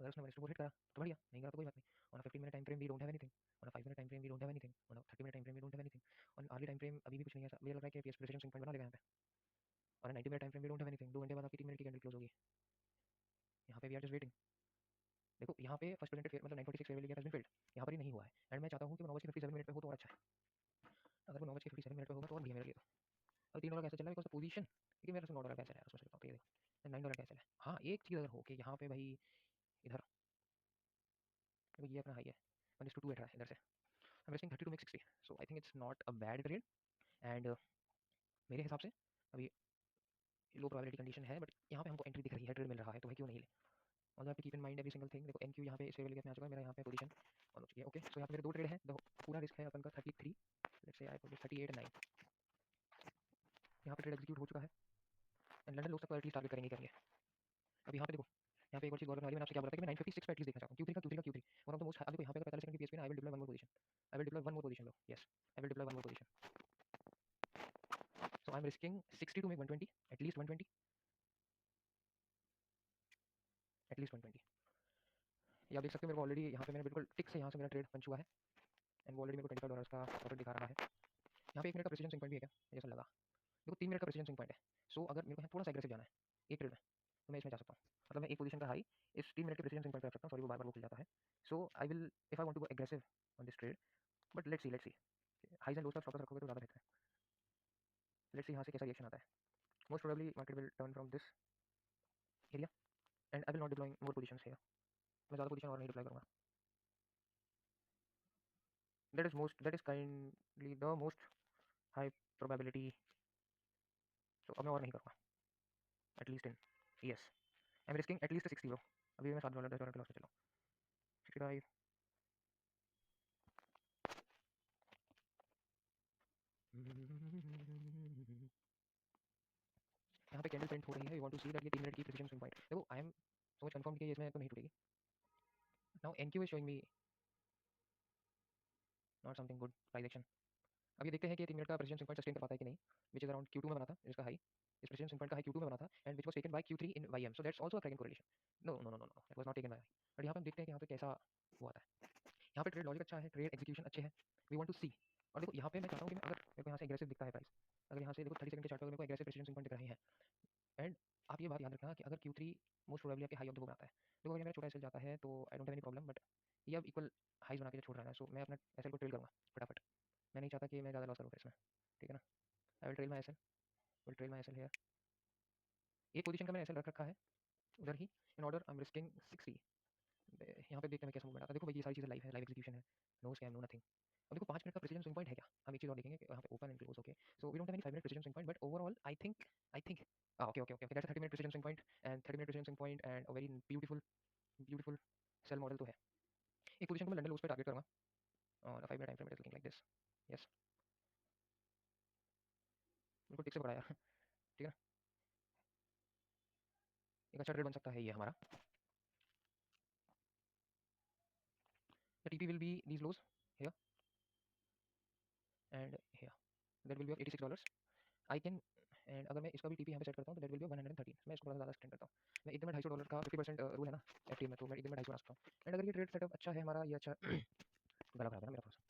Speaker 1: अगर उसने 1:4 हिट करा तो बढ़िया, नहीं करा तो कोई बात नहीं. On a 15 minute time frame we don't have anything. On a 5 minute time frame we don't have anything. On a 30 minute time frame we don't have anything. On early time frame अभी भी कुछ नहीं है ऐसा. मुझे लग रहा है कि पीएस प्रेसिडेंट स्विंग पॉइंट बना लेगा यहाँ पे. On a 90 minute time frame we don't have anything. 2 घंटे बाद आपकी 3 मिनट की कैंडल क्लोज होगी. यहाँ पे वी आर जस्ट वेटिंग. देखो यहाँ पे फर्स्ट प्रेजेंटेड फेयर मतलब 946 fair value gap has been filled. यहाँ पर ही नहीं हुआ है एंड मैं चाहता हूँ कि वो 9:57 मिनट पे हो तो और अच्छा है. अगर वो 9:57 मिनट पे होगा तो और बढ़िया मेरे लिए. तो अब $3 कैसे चला बिकॉज द पोजीशन, क्योंकि मेरे से $9 कैसे है उसमें से बताओ. तो ये देखो $9 कैसे है. हाँ एक चीज़ अगर हो कि यहाँ पे भाई इधर देखो ये अपना हाई है 1:2 बैठ रहा है इधर से. I am risking 30 to make 60. So I think it's not a bad trade. And मेरे हिसाब से अभी लो प्रोबेबिलिटी कंडीशन है बट यहाँ पे हमको एंट्री दिख रही है, ट्रेड मिल रहा है तो भाई क्यों नहीं ले. और आप keep in mind every single thing. देखो एनक्यू यहाँ पे इस लेवल के में आ चुका है. मेरा यहाँ पे पोजीशन ऑन हो चुकी है. ओके सो यहाँ पे मेरे दो ट्रेड है. पूरा रिस्क है अपन का 33. Let's say I put 38 9. यहाँ पे ट्रेड एग्जीक्यूट हो चुका है एंड लंदन लोग तक एटलीस्ट टारगेट करेंगे करेंगे. अब यहाँ पे देखो यहाँ पे एक और चीज़ गौर करने वाली, मैंने आपसे क्या बोला था कि मैं 956 पे एटलीस्ट देखना चाहता हूँ. Q3 one of the most. अब देखो यहाँ पे अगर 45 सेकंड की पीएसपी ना, I will deploy one more position. I will deploy one more position लो. Yes I will deploy one more position. So I am risking 60 to make 120 at least 120. At least 120। ये आप देख सकते हो मेरे को ऑलरेडी यहाँ पे मैंने बिल्कुल टिक से यहाँ से मेरा ट्रेड बन चुका है एंड ऑलरेडी मेरे को $25 का प्रॉफिट दिखा रहा है। यहाँ पे 1 मिनट का प्रेसिजन स्विंग पॉइंट भी है क्या, मुझे ऐसा लगा। देखो 3 मिनट का प्रेसिजन स्विंग पॉइंट है। सो अगर मेरे को यहाँ थोड़ा सा एग्रेसिव जाना है एक ट्रेड में, तो मैं इसमें जा सकता हूँ। मतलब मैं एक पोजीशन का हाई इस 3 मिनट के प्रेसिजन स्विंग पॉइंट पे रख सकता हूँ। सॉरी वो बार बार वो खुल जाता है। So I will if I want to go aggressive on this trade, but let's see highs and lows का स्टॉप लॉस रखोगे तो ज़्यादा बेहतर है। लेट्स सी यहाँ से कैसा रिएक्शन आता है। Most probably market will turn from this area and I will not deploying more positions here. मैं ज़्यादा पोजीशन और नहीं डिप्लॉय करूँगा। That is kindly the most high probability. तो अब मैं और नहीं करूँगा at least in yes I am risking at least 60 bro. अभी मैं $7 $10 के लॉस में चला हूँ। 65 यहाँ पे कैंडल प्रिंट हो रही है। You want to see that ये 3 मिनट की प्रेसिजन स्विंग पॉइंट देखो। I am so much confirm कि ये इसमें तो नहीं टूटेगी। Now NQ is showing me not something good price action. अब ये देखते हैं कि 3 मिनट का प्रेसिजन स्विंग पॉइंट सस्टेन कर पाता है कि नहीं, विच इज अराउंड Q2 में बना था इसका हाई। इस प्रेसिजन स्विंग पॉइंट का हाई Q2 में बना था and which was taken by Q3 in YM, so that's also a tracking correlation. No no no no no that was not taken by. But यहाँ पे हम देखते हैं कि यहाँ पे कैसा हुआ था। यहाँ पे ट्रेड लॉजिक अच्छा है, ट्रेड एग्जीक्यूशन अच्छे हैं। वी वांट टू सी। और देखो यहाँ पे मैं चाहता हूँ कि मैं अगर मेरे को यहाँ से एग्रेसिव दिखता है प्राइस, अगर यहाँ से देखो 30 सेकंड के चार्ट पे मेरे को एग्रेसिव प्रेसिजन स्विंग पॉइंट दिख रहे हैं एंड आप ये बात याद रखना कि अगर Q3 मोस्ट प्रोबेबली आपके हाई ऑफ द बुक आता है, देखो अगर मेरा छोटा एसएल जाता है तो I don't have any problem, but ये अब इक्वल हाइज बना के छोड़ रहा है। सो मैं अपना एसएल को ट्रेल करूँगा फटाफट। मैं नहीं चाहता कि मैं ज़्यादा लॉस करूँ इसमें, ठीक है ना। I will trail my SL, will trail my SL here. एक पोजीशन का मैंने एसएल रख रखा है उधर ही in order I am risking 60। यहाँ पे देखते हैं मैं कैसा मूवमेंट आता है। देखो भाई ये सारी चीज़ें लाइव है, लाइव एग्जीक्यूशन है, नो स्कैम नो नथिंग। अब देखो 5 मिनट का प्रेसिजन स्विंग पॉइंट है क्या, हम एक चीज़ और देखेंगे कि यहाँ पे open and close okay. So we don't have any 5 minute precision swing point, but overall I think okay okay okay that's a 30 minute precision swing point and 30 minute precision swing point and a very beautiful sell model तो है। एक position को मैं London लोज पे target करूँगा और 5 minute time frame it is looking like this. Yes बिल्कुल टिक से पकड़ा यार ठीक है ना। एक अच्छा ट्रेड बन सकता है ये हमारा। The TP will be these lows here and here, that will be off $86 I can. एंड अगर मैं इसका भी टीपी यहाँ पे सेट करता हूँ तो दैट विल बी 113। मैं इसको थोड़ा ज़्यादा एक्सटेंड करता हूँ। मैं एकदम $250 का 50% रूल है ना एफटी में, तो मैं एकदम 250 बना सकता हूँ। एंड अगर ये ट्रेड सेटअप अच्छा है हमारा, ये अच्छा गला खराब है ना मेरा थोड़ा सा।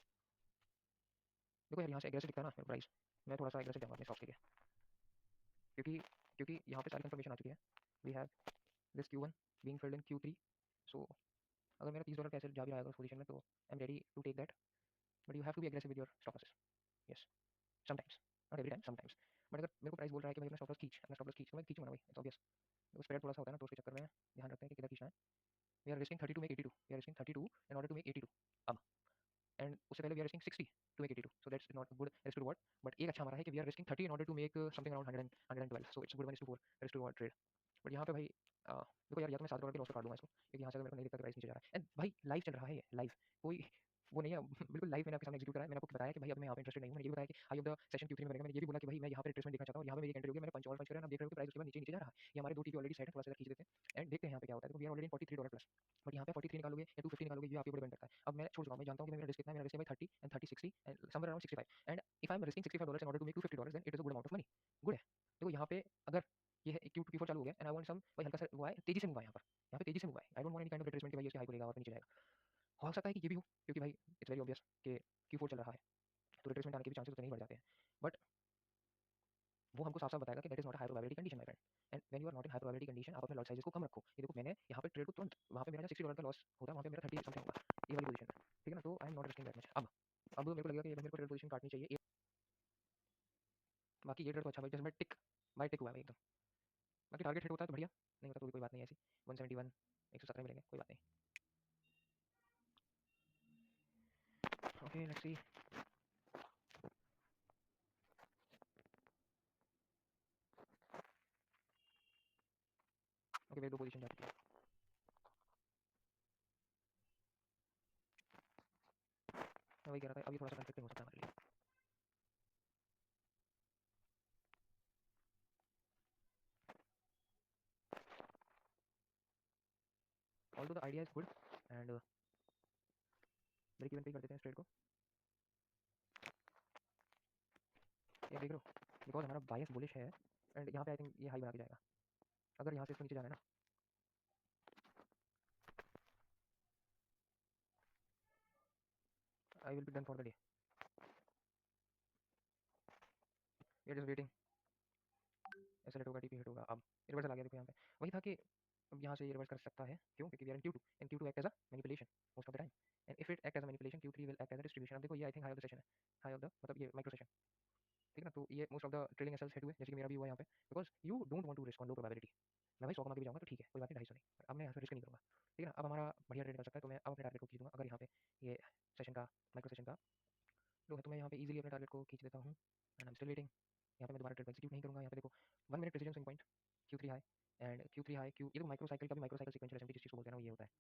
Speaker 1: देखो यार यहाँ से एग्रेसिव दिखता है ना मेरा प्राइस, मैं थोड़ा सा एग्रेसिव जाऊँगा अपने स्टॉक्स के लिए, क्योंकि क्योंकि यहाँ पे सारी कंफर्मेशन आ चुकी है। We have this Q1 being filled in Q3। सो अगर मेरा $30 का एसेट जा भी रहा है उस पोजीशन में, तो I am ready to take that, but you have to be aggressive with your stop losses. Yes sometimes, not every time, sometimes. But अगर मेरे को प्राइस बोल रहा है कि भाई अपना स्टॉप लॉस खींच, तो मैं खींचूंगा ना भाई, इट्स ऑब्वियस। देखो स्प्रेड थोड़ा सा होता है ना, तो उसके चक्कर में ध्यान रखते हैं कि किधर खींचना है। We are risking 30 to make 82, we are risking 32 in order to make 82 अब। एंड उससे पहले we are risking 60 to make 82, so that's not good risk to reward. But एक अच्छा हमारा है कि we are risking 30 in order to make something around 112, so it's good 1:4 risk to reward trade. But यहाँ पे भाई देखो यार, या तो मैं $7 के लॉस पे काट दूंगा इसको, क्योंकि यहाँ से अगर मेरे को नहीं दिखता कि प्राइस नीचे जा रहा है। एंड भाई लाइव चल रहा है, ये लाइव कोई वो नहीं है बिल्कुल लाइव मैंने आपके सामने एग्जीक्यूट करा है। मैंने आपको बताया कि भाई अब मैं यहाँ पे इंटरेस्टेड नहीं हूँ। मैंने ये भी बताया कि high of the session Q3 में बनेगा। मैंने ये भी बोला कि भाई मैं यहाँ पे रिट्रेसमेंट देखना चाहता हूँ, यहाँ पे मेरी एंट्री होगी। मैंने पंच और पंच करा ना, आप देख रहे हो कि प्राइस उसके बाद नीचे नीचे जा रहा है। ये हमारे दो टीपी ऑलरेडी सेट है, थोड़ा सा खींच देते हैं एंड देखते हैं यहाँ पे क्या होता है। तो we are already $43 plus, but यहाँ पे 43 निकालोगे या 250 निकालोगे, ये आपके ऊपर डिपेंड करता है। अब मैं छोड़ चुका हूँ, मैं जानता हूँ कि मेरा रिस्क कितना है। मेरा रिस्क है भाई 30 and 30 60 and somewhere around 65 and if I am risking $65 in order to make $250, then it is a good amount of money, good है। देखो यहाँ पे अगर ये है Q4 चालू हो गया एंड आई वांट सम भाई हल्का सा हुआ है, तेजी से हुआ है यहाँ पे तेजी से हुआ है। I don't want any kind of retracement कि भाई इसके हाई को लेगा और नीचे जाएगा। हो सकता है कि ये भी हो, क्योंकि भाई इट्स वेरी ऑब्वियस कि Q4 चल रहा है, तो रिट्रेसमेंट आने के भी चांसेस उतने ही बढ़ जाते हैं। बट वो हमको साफ-साफ बताएगा कि that is not a high probability condition my friend. And when you are not in high probability condition, आप अपने लॉट साइज़ेस को कम रखो। ये देखो मैंने यहाँ पे ट्रेड को तुरंत, वहाँ पे मेरा $60 का लॉस होता है, वहाँ पे मेरा 30 समथिंग होगा ये वाली पोजीशन में, ठीक है ना। तो I am not risking that much. अब मेरे को लगेगा कि मेरे को ट्रेड पोजीशन काटनी चाहिए। बाकी ये ट्रेड तो अच्छा भाई, जैसे मैं टिक बाय टिक हुआ है भाई एकदम। बाकी टारगेट हिट होता है तो बढ़िया, नहीं होता तो भी कोई बात नहीं ऐसी। 171 117 मिलेंगे, कोई बात नहीं। Okay let's see. ओके मेरी दो पोजीशन जा चुकी है। मैं वही कह रहा था, अभी थोड़ा सा कंफ्लिक्टिंग हो सकता है हमारे लिए। Although the idea is good and break even पे कर देते हैं इस ट्रेड को। ये देख रहे हो, बिकॉज़ हमारा बायस बुलिश है एंड यहाँ पे आई थिंक ये हाई बना के जाएगा। अगर यहाँ से इसको नीचे जाना है ना, I will be done for the day, we are just waiting. ऐसा हिट होगा, टीपी हिट होगा। अब रिवर्सल आ गया, देखो यहाँ पे वही था कि अब यहाँ से ये रिवर्स कर सकता है, क्यों? क्योंकि we are in Q2 and Q2 act as a manipulation most of the time, and if it act as a manipulation Q3 will act as a distribution. अब देखो ये I think high of the session है, high of the मतलब ये micro session, ठीक है ना? तो ये most of the trailing SLs hit हुए, जैसे कि मेरा भी हुआ यहाँ पे, because you don't want to risk on low probability. मैं भाई 100 कमा के भी जाऊँगा तो ठीक है, कोई बात नहीं, 250 नहीं, अब मैं यहाँ पे रिस्क नहीं करूँगा, ठीक है ना? अब हमारा बढ़िया ट्रेड कर सकता है, तो मैं अब अपने टारगेट को खींच दूँगा। अगर यहाँ पे ये सेशन का माइक्रो सेशन का लो है, तो मैं यहाँ पे ईजिली अपने टारगेट को खींच देता हूँ, and I am still waiting. यहाँ पे मैं दोबारा ट्रेड एग्जीक्यूट नहीं करूँगा। यहाँ पे देखो 1 minute precedence in point, Q3 high and Q3 high, Q ये तो माइक्रो साइकिल का भी माइक्रो साइकिल सीक्वेंशियल एसएमटी जिस चीज़ को बोलते हैं ना, वो ये होता है।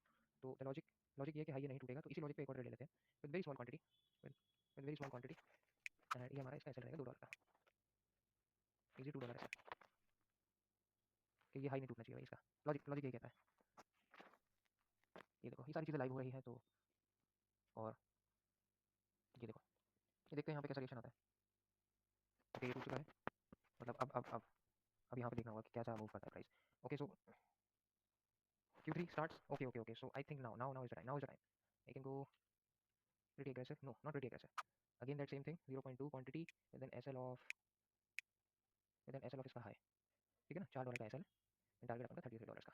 Speaker 1: तो द लॉजिक लॉजिक ये है कि हाई ये नहीं टूटेगा, तो इसी लॉजिक पे एक और ट्रेड ले लेते हैं with very small quantity, with very small quantity, and ये हमारा इसका एसएल रहेगा $2 का, इजी $2 एसएल, कि ये हाई नहीं टूटना चाहिए भाई इसका। लॉजिक लॉजिक ये कहता है। ये देखो ये सारी चीज़ें लाइव हो रही है, तो और ये देखो, ये देखते हैं यहाँ पे कैसा रिएक्शन आता है। ओके, ये टूट चुका है, मतलब अब यहाँ पे देखना होगा कि कैसा मूव करता है price. Okay, so Q3 starts. Okay. So I think now is the time. Now is the time. I can go pretty aggressive. No, not pretty aggressive. Again that same thing. 0.2 quantity and then SL of इसका high. ठीक है ना? $4 का SL and target अपन का $33 का।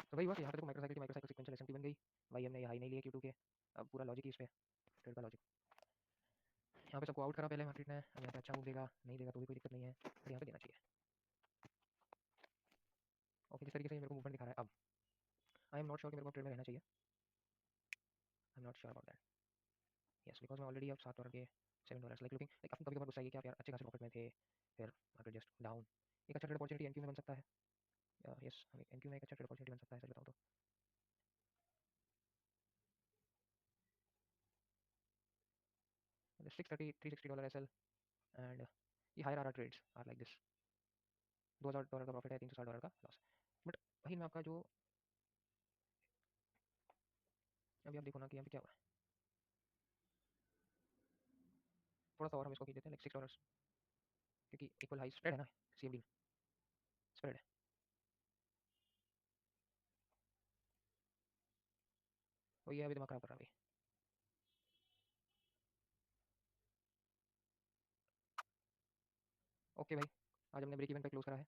Speaker 1: तो वही हुआ कि यहाँ पे देखो माइक्रोसाइकिल सीक्वेंशियल एसएमटी बन गई। भाई हमने ये हाई नहीं लिया Q2 के। अब पूरा लॉजिक ही इस पे, ट्रेड का लॉजिक। यहाँ पे सबको आउट करा पहले मार्केट ने। अब यहाँ पे अच्छा मूव देगा, नहीं देगा तो भी कोई दिक्कत नहीं है, बट यहाँ पे देना चाहिए। ओके, जिस तरीके से मेरे को मूवमेंट दिखा रहा है, अब आई एम नॉट श्योर कि मेरे को ट्रेड में रहना चाहिए। आई am not sure about that. Yes, because मैं ऑलरेडी अब $7 के $7 लाइक लुकिंग लाइक कभी कभार गुस्सा आएगी कि आप यार अच्छे खासे प्रॉफिट में थे, फिर मार्केट जस्ट डाउन। एक अच्छा ट्रेड अपॉर्चुनिटी एनक्यू में बन सकता है। यस, हमें एनक्यू में एक अच्छा ट्रेड अपॉर्चुनिटी बन सकता है, सच बताऊँ तो। $630 $360 एसएल एंड ये higher are trades are like this. $2000 का प्रॉफिट है, $360 का लॉस। बट वही मैं आपका जो अभी आप देखो ना कि यहाँ पे क्या हुआ है, थोड़ा सा और हम इसको खींच देते हैं लाइक $6, क्योंकि इक्वल हाई स्प्रेड है ना, सीएफडी में स्प्रेड है। वो ये अभी दिमाग खराब कर रहा है भाई। ओके भाई, आज हमने ब्रेक इवन पे क्लोज करा है,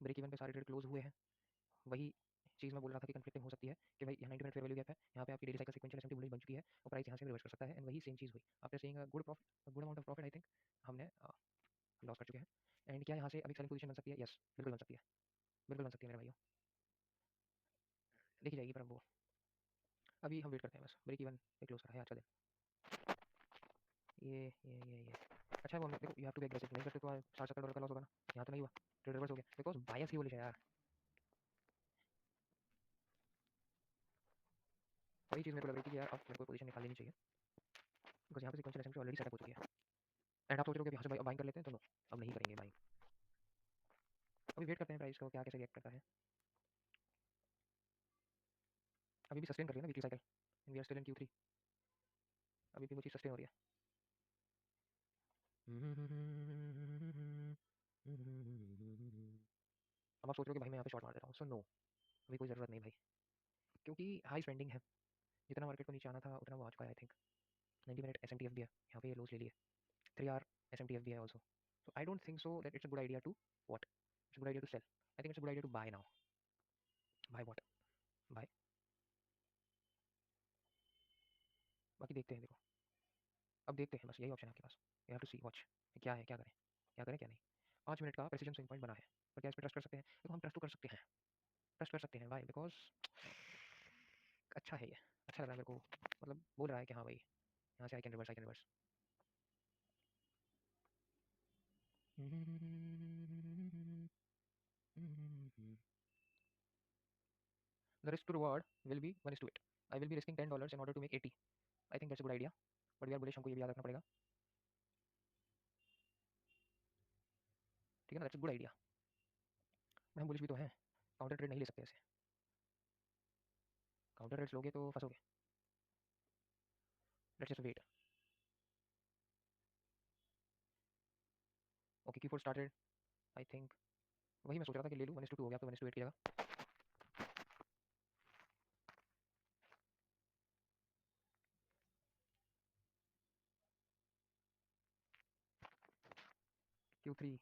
Speaker 1: ब्रेक इवन पे सारे ट्रेड क्लोज हुए हैं। वही चीज़ मैं बोल रहा था कि कंफ्लिक्टिंग हो सकती है कि भाई यहाँ 90 मिनट फेयर वैल्यू गैप है, यहाँ पे आपकी daily cycle sequential SMT bullish बन चुकी है और प्राइस यहाँ से रिवर्स कर सकता है, एंड वही सेम चीज़ हुई। After seeing good profit, good amount of profit, I think हमने लॉस कर चुके हैं। एंड क्या यहाँ से अभी सेलिंग पोजीशन बन सकती है? यस, बिल्कुल बन सकती है, बिल्कुल बन सकती है मेरे भाइयों, देखी जाएगी। पर अब वो अभी हम वेट करते हैं, बस ब्रेक इवन पे क्लोज करा है आज का दिन। ये अच्छा है, वो हमने देखो, you have to be aggressive, नहीं करते तो $60-70 का लॉस होगा ना। यहाँ तो नहीं हुआ, ट्रेड रिवर्स हो गया बिकॉज बायस ही बोले यार। वही चीज़ मेरे को लग रही थी कि यार अब मेरे को पोजीशन निकाल लेनी चाहिए, बिकॉज यहाँ पे सीक्वेंशियल एसएमटी ऑलरेडी सेटअप हो चुकी है। एंड आप सोच रहे हो कि यहाँ से बाइंग कर लेते हैं, तो नो, अब नहीं करेंगे बाइंग। अभी वेट करते हैं प्राइस को क्या कैसे रिएक्ट करता है। अभी भी सस्टेन कर रही है ना weekly cycle, we are still in Q3, अभी भी वो चीज़ सस्टेन हो रही है। अब आप सोच रहे हो कि भाई मैं यहाँ पे शॉर्ट मार देता हूँ, सो नो, अभी कोई ज़रूरत नहीं भाई, क्योंकि हाई स्पेंडिंग है। जितना मार्केट को नीचे आना था उतना वो आ चुका है। आई थिंक 90 मिनट SMTF भी है यहाँ पे, ये लोस ले लिए। 3 आवर SMTF भी है also, so I don't think so that it's a good idea to what, it's a good idea to sell. I think it's a good idea to buy now. Buy what? Buy, बाकी देखते हैं। देखो अब देखते हैं, बस यही option है आपके पास, you have to see watch क्या है, क्या करें क्या नहीं। 5 मिनट का प्रेसिजन स्विंग पॉइंट बना है, पर क्या इस पर ट्रस्ट कर सकते हैं? देखो हम ट्रस्ट तो कर सकते हैं, ट्रस्ट कर सकते हैं भाई, बिकॉज अच्छा है ये, अच्छा लग रहा है मेरे को, मतलब बोल रहा है कि हाँ भाई यहाँ से I can reverse, I can reverse. The risk to reward will be 1:8. I will be risking $10 in order to make 80. I think that's a good idea, but we are bullish, हमको ये भी याद रखना पड़ेगा, ठीक है ना? दैट्स अ गुड आइडिया, मैं हम बुलिश भी तो हैं, काउंटर ट्रेड नहीं ले सकते ऐसे, काउंटर ट्रेड्स लोगे तो फंसोगे। Let's just wait. Okay, Q4 started, I think वही मैं सोच रहा था कि ले लूँ, 1:2 हो गया, तो 1:8 की जगह Q3.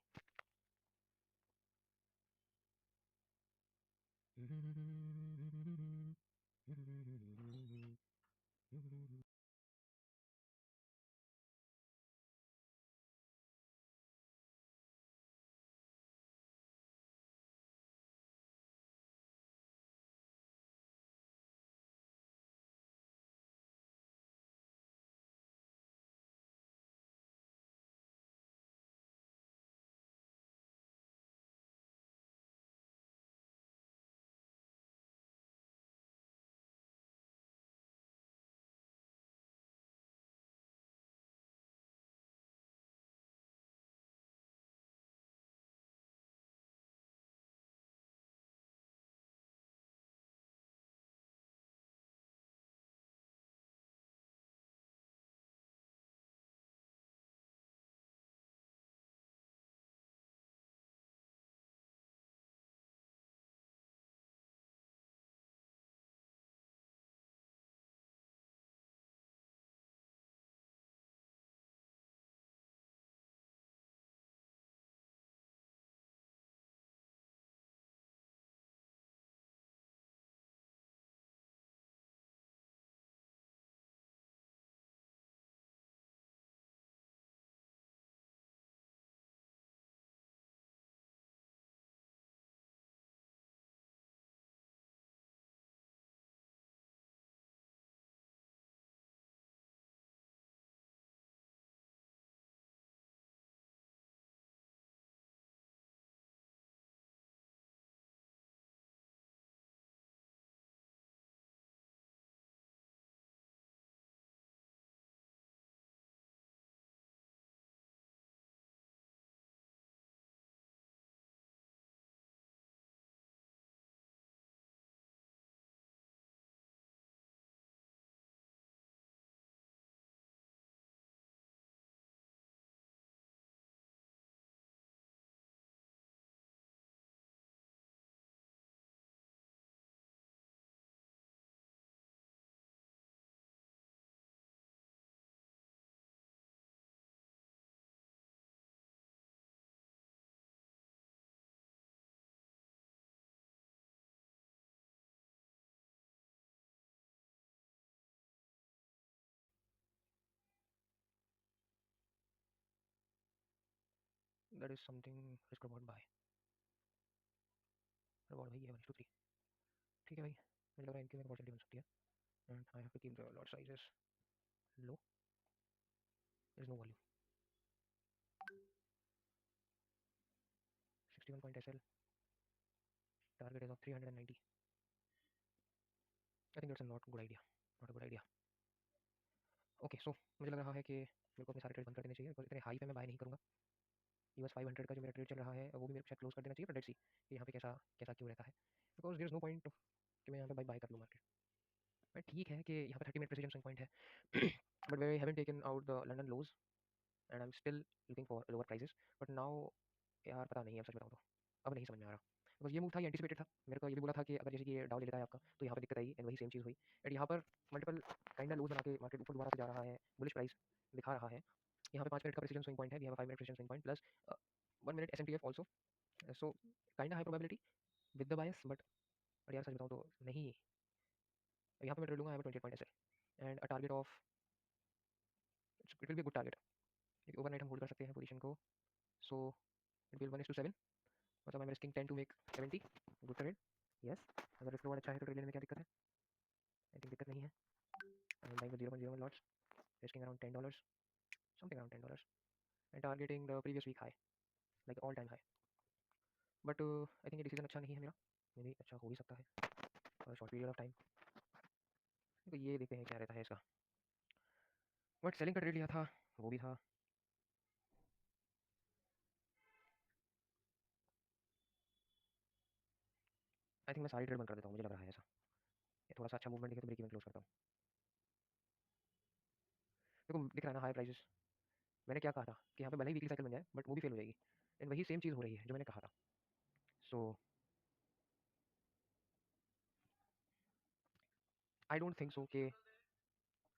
Speaker 1: That is something risk reward buy. Reward भाई ये 1:3. ठीक है भाई, मुझे लग रहा है इनकी मेरे अपॉर्चुनिटी बन सकती है. And I have to keep the lot sizes low. There is no volume. 61 point SL. Target is of 390. I think that's a not good idea. Not a good idea. Okay, so मुझे लग रहा है कि मेरे को अपने सारे trade बंद कर देने चाहिए, बिकॉज इतने हाई पे मैं बाय नहीं करूँगा. US 500 का जो मेरा ट्रेड चल रहा है वो भी मेरे को शायद क्लोज कर देना चाहिए, बट लेट्स सी कि यहाँ पे कैसा कैसा क्यों रहता है, because there is no point कि मैं यहाँ पे बाय कर लूँ मार्केट. बट ठीक है कि यहाँ पे 30 मिनट प्रेसिडेंट स्विंग पॉइंट है, but we haven't taken out the London lows and I am still looking for lower prices. But now यार पता नहीं है, अब सच बताऊँ तो अब नहीं समझ में आ रहा. बिकॉज ये मूव था, ये एंटिसिपेटेड था. मेरे को ये भी बोला था कि अगर जैसे कि ये डाउन ले लेता है आपका तो यहाँ पे दिक्कत आई, एंड वही सेम चीज़ हुई. एंड यहाँ पर मल्टीपल काइंड ऑफ लोज बना के मार्केट ऊपर दोबारा से जा रहा है, बुलिश प्राइस दिखा रहा है. यहाँ पे 5 मिनट का प्रेसिडेंट स्विंग पॉइंट है, we have 5 minute president swing point plus 1 minute SMTF also. So kind high probability with the bias, but यार सच बताऊँ तो नहीं. यहाँ पे मैं ट्रेड लूँगा, I have 28 point SL and a target of, it will be good target. Overnight हम होल्ड कर सकते हैं पोजीशन को. सो इट विल 1:7, मतलब I am risking 10 to make 70. Good trade. Yes, अगर रिस्क रिवॉर्ड अच्छा है तो ट्रेड लेने में क्या दिक्कत है? आई थिंक दिक्कत नहीं है. I am buying with 0.01 lots, risking around $10, something around $10 and targeting the previous week high, like all time high. But I think ये डिसीजन अच्छा नहीं है मेरा, मे बी अच्छा हो भी सकता है for short period of time. तो ये देखते हैं क्या रहता है इसका. बट सेलिंग का ट्रेड लिया था, वो भी था. आई थिंक मैं सारी ट्रेड बंद कर देता हूँ, मुझे लग रहा है ऐसा. ये थोड़ा सा अच्छा मूवमेंट दिखे तो ब्रेक इवन क्लोज करता हूँ. देखो दिख रहा है ना हाई प्राइसेस. मैंने क्या कहा था कि यहाँ पे भले ही वीकली साइकिल बन जाए बट वो भी फेल हो जाएगी, एंड वही सेम चीज़ हो रही है जो मैंने कहा था. सो आई डोंट थिंक सो कि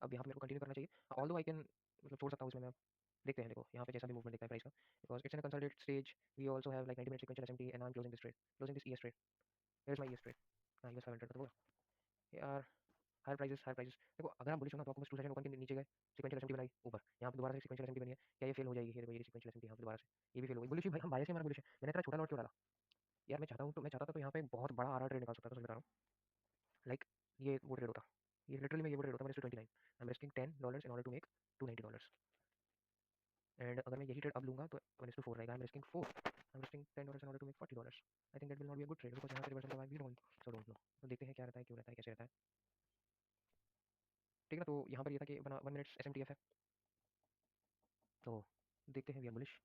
Speaker 1: अब यहाँ पे मेरे को कंटिन्यू करना चाहिए. ऑल्दो आई कैन, मतलब छोड़ सकता हूँ इसमें मैं. देखते हैं, देखो यहाँ पे जैसा भी मूवमेंट दिखता है प्राइस का, because it's in a consolidated stage, we also have like 90 minute sequential SMT and I am closing this ES trade. Here is my ES trade, हां ईएस 500 तो यार हायर प्राइसेस देखो, अगर हम बुलिश हो ना तो आपको बस 2 सेकंड ओपन के नीचे गए, सीक्वेंशियल एसएमटी बनाई ऊपर, यहाँ पे दोबारा से सीक्वेंशियल एसएमटी बनी है, क्या ये फेल हो जाएगी? ये देखो ये सीक्वेंशियल एसएमटी यहाँ पे दोबारा से ये भी फेल हो गई। बुलिश ही भाई, हम बायस ही हमारा बुलिश है। मैंने इतना छोटा लॉट क्यों डाला यार? मैं चाहता था तो यहाँ पे बहुत बड़ा आरआर ट्रेड निकाल सकता था, सच बता रहा हूँ। लाइक ये वो ट्रेड होता, ये लिटरली में ये वो ट्रेड होता, मैंने 29 I am risking $10 in order to make $290, and अगर मैं यही ट्रेड अब लूंगा तो 1:4 रहेगा। I am risking 4, I am risking $10 in order to make $40। I think that will not be a good trade, because यहाँ पे रिवर्सल का भी डोंट, सो डोंट नो। तो देखते हैं क्या रहता है, क्यों रहता है, कैसे रहता है, ठीक है ना? तो यहाँ पर ये था कि 1 मिनट एसएमटीएफ है, तो देखते हैं, we are bullish.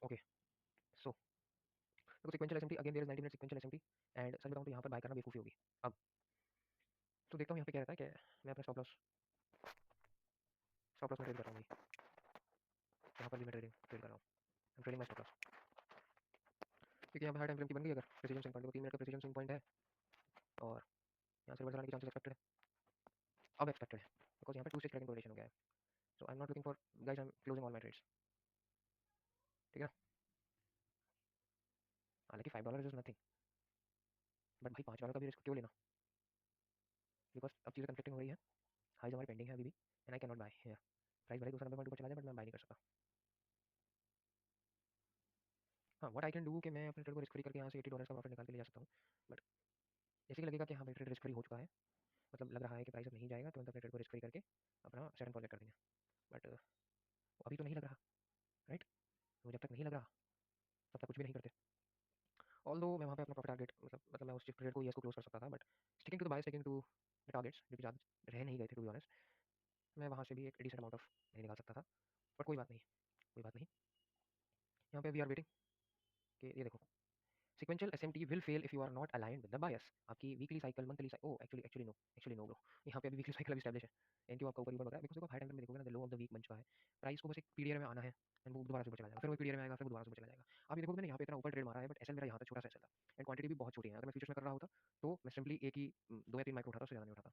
Speaker 1: Okay, so देखो sequential SMT again, there is 90 minute sequential SMT, and सच बताऊं तो यहाँ पर बाय करना बेवकूफ़ी होगी। अब तो देखता हूँ यहाँ पे क्या रहता है, कि मैं अपना स्टॉप लॉस में ट्रेड कर रहा हूँ भाई, यहाँ पर भी मैं ट्रेड कर रहा हूँ, I am trading my stop loss, क्योंकि यहाँ पे हाई टाइम फ्रेम की बन गई। अगर प्रेसिजन स्विंग पॉइंट, 3 मिनट का प्रेसिजन स्विंग पॉइंट है, और यहाँ से रिवर्सल आने के चांसेस एक्सपेक्टेड है, अब एक्सपेक्टेड है, बिकॉज यहाँ पे 2 6 ट्रेडिंग कोरिलेशन हो गया है। So I am not looking for, guys I am closing all my trades, ठीक है। हालांकि $5 इज नथिंग, बट भाई $5 का भी रिस्क क्यों लेना? बिकॉज अब चीज़ें कंफ्लिक्टिंग हो रही है, हाइज हमारी पेंडिंग है अभी भी, and I can not buy here. Price भले दूसरा नंबर पॉइंट ऊपर चला जाए, बट मैं बाय नहीं कर सकता। हाँ, व्हाट आई कैन डू कि मैं अपने ट्रेड को रिस्क फ्री करके यहाँ से $80 का प्रॉफिट निकाल के ले जा सकता हूँ, बट जैसे कि लगेगा कि हाँ भाई ट्रेड रिस्क फ्री हो चुका है, मतलब लग रहा है कि प्राइस अब नहीं जाएगा, तो अपने ट्रेड को रिस्क फ्री करके अपना सेट एंड फॉरगेट कर देंगे, बट अभी तो नहीं लग रहा, राइट? तो जब तक नहीं लग रहा तब तक कुछ भी नहीं करते। ऑल्दो मैं वहाँ पे अपना प्रॉफिट टारगेट, मतलब मैं उस ट्रेड को, ईएस को क्लोज कर सकता था, but sticking to the buy, sticking to the targets जो कि ज़्यादा रह नहीं गए थे टू बी ऑनेस्ट, मैं वहाँ से भी एक डिसेंट अमाउंट ऑफ नहीं निकाल सकता था, बट कोई बात नहीं, कोई बात नहीं। यहाँ पे वी आर वेटिंग कि ये देखो, sequential SMT will fail if you are not aligned with the bias. आपकी weekly cycle, monthly cycle, oh actually no bro, यहाँ पे अभी वीकली साइकिल अभी एस्टैब्लिश है, एंड क्यों आपका ऊपर ऊपर बता है, बिकॉज देखो हाई टाइम में देखोगे ना, the low of the week बन चुका है, प्राइस को बस एक पीरियड में आना है, एंड वो दोबारा से ऊपर चला जाएगा, फिर वो पीरियड में आएगा, फिर दोबारा से ऊपर चला जाएगा। आप ये देखोगे मैंने यहाँ पे इतना ऊपर ट्रेड मारा है, बट एसएल मेरा यहाँ तक छोटा सा एसएल था, एंड क्वांटिटी भी बहुत छोटी है। अगर मैं फ्यूचर्स में कर रहा होता तो मैं सिंपली एक ही 2 या 3 माइक्रो उठाता, उससे ज़्यादा नहीं उठाता।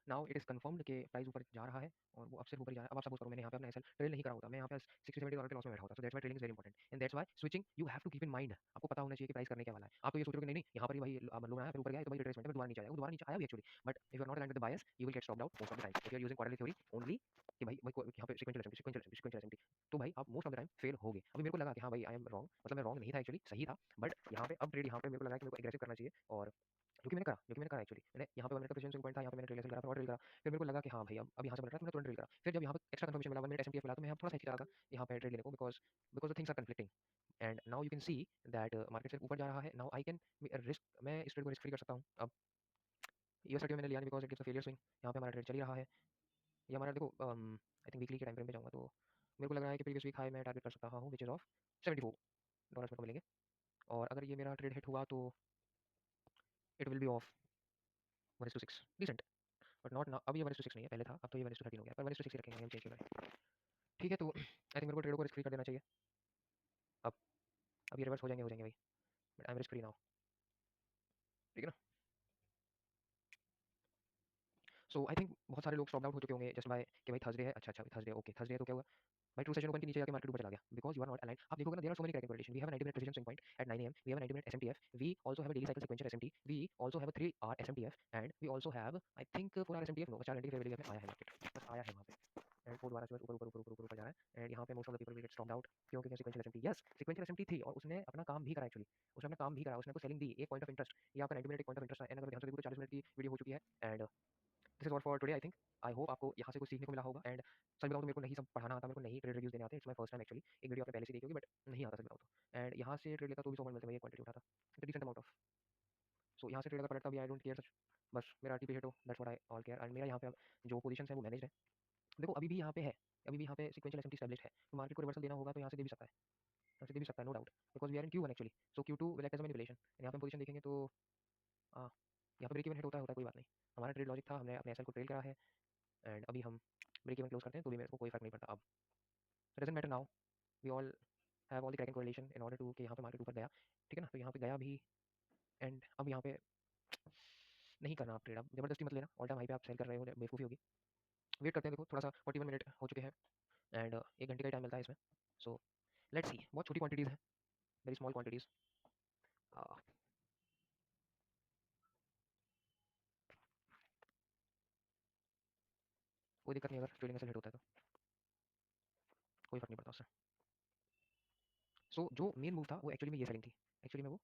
Speaker 1: नाउ इट इज कंफर्म्ड कि प्राइस ऊपर जा रहा है, और वो अब सिर्फ ऊपर ही जा रहा है। अब आप सपोज करो मैंने यहाँ पे अपना एसएल ट्रेड नहीं करा होता, मैं यहाँ पे $60-70 के लॉस में बैठा होता, so that's why trading is very important, and that's why switching you have to keep in mind. आपको पता होना चाहिए कि प्राइस करने क्या वाला है। आप तो ये सोच रहे हो कि नहीं नहीं यहाँ पर ही भाई लो रहा है, फिर ऊपर गया तो भाई रिट्रेसमेंट है, फिर दोबारा नीचे आएगा, वो दोबारा नीचे आया भी actually, but if you are not aligned with the bias you will get stopped out most of the time if you are using quarterly theory only, कि भाई भाई यहाँ पे सीक्वेंशियल एसएमटी, तो भाई आप most of the time fail होगे। अभी मेरे को लगा कि हाँ भाई आई एम रॉन्ग, मतलब मैं रॉन्ग नहीं था एक्चुअली, सही था, बट यहाँ पे अब ट्रेड यहाँ पे मेरे को लगा कि मेरे को एग्रेसिव करना चाहिए, और जो कि मैंने करा एक्चुअली, मैंने यहाँ पे 1 मिनट का प्रेजेंस पॉइंट था, यहाँ पे मैंने ट्रेड करा, फिर और ट्रेड करा, फिर मेरे को लगा कि हाँ भाई अब यहाँ से बन रहा है, तो मैंने तुरंत ट्रेड करा। फिर जब यहाँ पे एक्स्ट्रा कंफर्मेशन मिला, 1 मिनट एसएमटीएफ मिला, तो मैं यहाँ थोड़ा सा हिचकिचा रहा था यहाँ पे ट्रेड लेने को, because because the things are conflicting, and now you can see that market सिर्फ ऊपर जा रहा है। नाउ आई कैन रिस्क, मैं इस ट्रेड को रिस्क फ्री कर सकता हूँ। अब यूएसडीटी मैंने लिया नहीं, because it is a failure swing, यहाँ पे हमारा ट्रेड चल ही रहा है। ये हमारा देखो आई थिंक वीकली के टाइम फ्रेम पे जाऊँगा, तो मेरे को लग रहा है कि प्रीवियस वीक हाई मैं टारगेट कर सकता हूँ, विच इज ऑफ $74 मेरे को मिलेंगे, और अगर ये मेरा ट्रेड हिट हुआ तो it will be of 1:6, decent, but not now. अब ये 1:6 नहीं है, पहले था, अब तो ये 1:13 हो गया, पर 1:6 ही रखेंगे हम, चेंज करें, ठीक है। तो आई थिंक मेरे को ट्रेड को रिस्क फ्री कर देना चाहिए। अब अब ये रिवर्स हो जाएंगे भाई, but I am risk free now, ठीक है ना? सो आई थिंक बहुत सारे लोग स्टॉप आउट हो चुके होंगे जस्ट बाय कि भाई थर्सडे है, अच्छा अच्छा थर्सडे, ओके थर्सडे है तो क्या हुआ भाई, ट्रू सेशन ओपन के नीचे जाके मार्केट ऊपर चला गया, because you are not aligned. आप देखोगे ना, there are so many cracking correlation, we have 90 minute precision swing point at 9 am, we have 90 minute SMTF, we also have a daily cycle sequential SMT, we also have a 3 hour SMTF, and we also have I think 4 hour SMTF, no 4 घंटे की favourable में आया है market, बस आया है वहां पे, एंड वो दोबारा से बस ऊपर ऊपर ऊपर ऊपर ऊपर जा रहा है, एंड यहाँ पे most of the people will get stopped out, क्योंकि sequential SMT, yes sequential SMT थी, और उसने अपना काम भी करा एक्चुअली, उसने अपना काम भी करा, उसने को सेलिंग दी, एक पॉइंट ऑफ इंटरेस्ट, यहाँ पे 90 मिनट एक पॉइंट ऑफ इंटरेस्ट है, एंड अगर ध्यान से देखो तो 40 मिनट की वीडियो हो चुकी है, and this is all for today I think. I hope आपको यहाँ से कुछ सीखने को मिला होगा, एंड सच बताऊँ तो मेरे को नहीं सब पढ़ाना आता, मेरे को नहीं ट्रेड रिव्यूज देने आते, it's my first time actually, एक वीडियो आपने पहले से देखी होगी, बट नहीं आता सच बताऊँ तो, एंड यहाँ से ट्रेड लेता तो भी 100 पॉइंट मिलते, मैं ये क्वांटिटी उठाता, इट्स डिसेंट अमाउंट ऑफ, सो यहाँ से ट्रेड अगर पलटता भी आई डोंट केयर सच, बस मेरा टीपी हिट हो, that's what I all care, and मेरा यहाँ पे अब जो पोजीशन है वो मैनेज है। देखो अभी भी यहाँ पे है, अभी भी यहाँ पे सीक्वेंशियल एसएमटी एस्टैब्लिश्ड है, तो मार्केट को रिवर्सल देना होगा तो यहाँ से दे भी सकता है, यहाँ से दे भी सकता है, no doubt, because we are in Q1 actually, so Q2 will act as a manipulation, यहाँ पे पोजीशन देखेंगे तो यहाँ पे ब्रेक इवन हिट होता है, कोई बात नहीं, हमारा ट्रेड लॉजिक था, हमने अपने एसएल को ट्रेल करा है, एंड अभी हम ब्रेक इवन क्लोज करते हैं तो भी मेरे को कोई फर्क नहीं पड़ता अब, doesn't matter now, we all have all the cracking correlation in order to कि यहाँ पे मार्केट ऊपर गया, ठीक है ना? तो यहाँ पे गया भी, एंड अब यहाँ पे नहीं करना आप ट्रेड, आप ज़बरदस्ती मत लेना, ऑल टाइम हाई पे आप सेल कर रहे हो, बेवकूफ़ी होगी। वेट करते हैं, देखो थोड़ा सा 41 मिनट हो चुके हैं एंड 1 घंटे का टाइम मिलता है इसमें। सो लेट्स सी, बहुत छोटी क्वांटिटीज़ हैं, वेरी स्मॉल क्वांटिटीज़। कोई दिक्कत नहीं अगर ट्रेडिंग एसेट हिट होता है तो, कोई फ़र्क नहीं पड़ता उससे। सो जो मेन मूव था वो एक्चुअली में ये सेलिंग थी, एक्चुअली में वो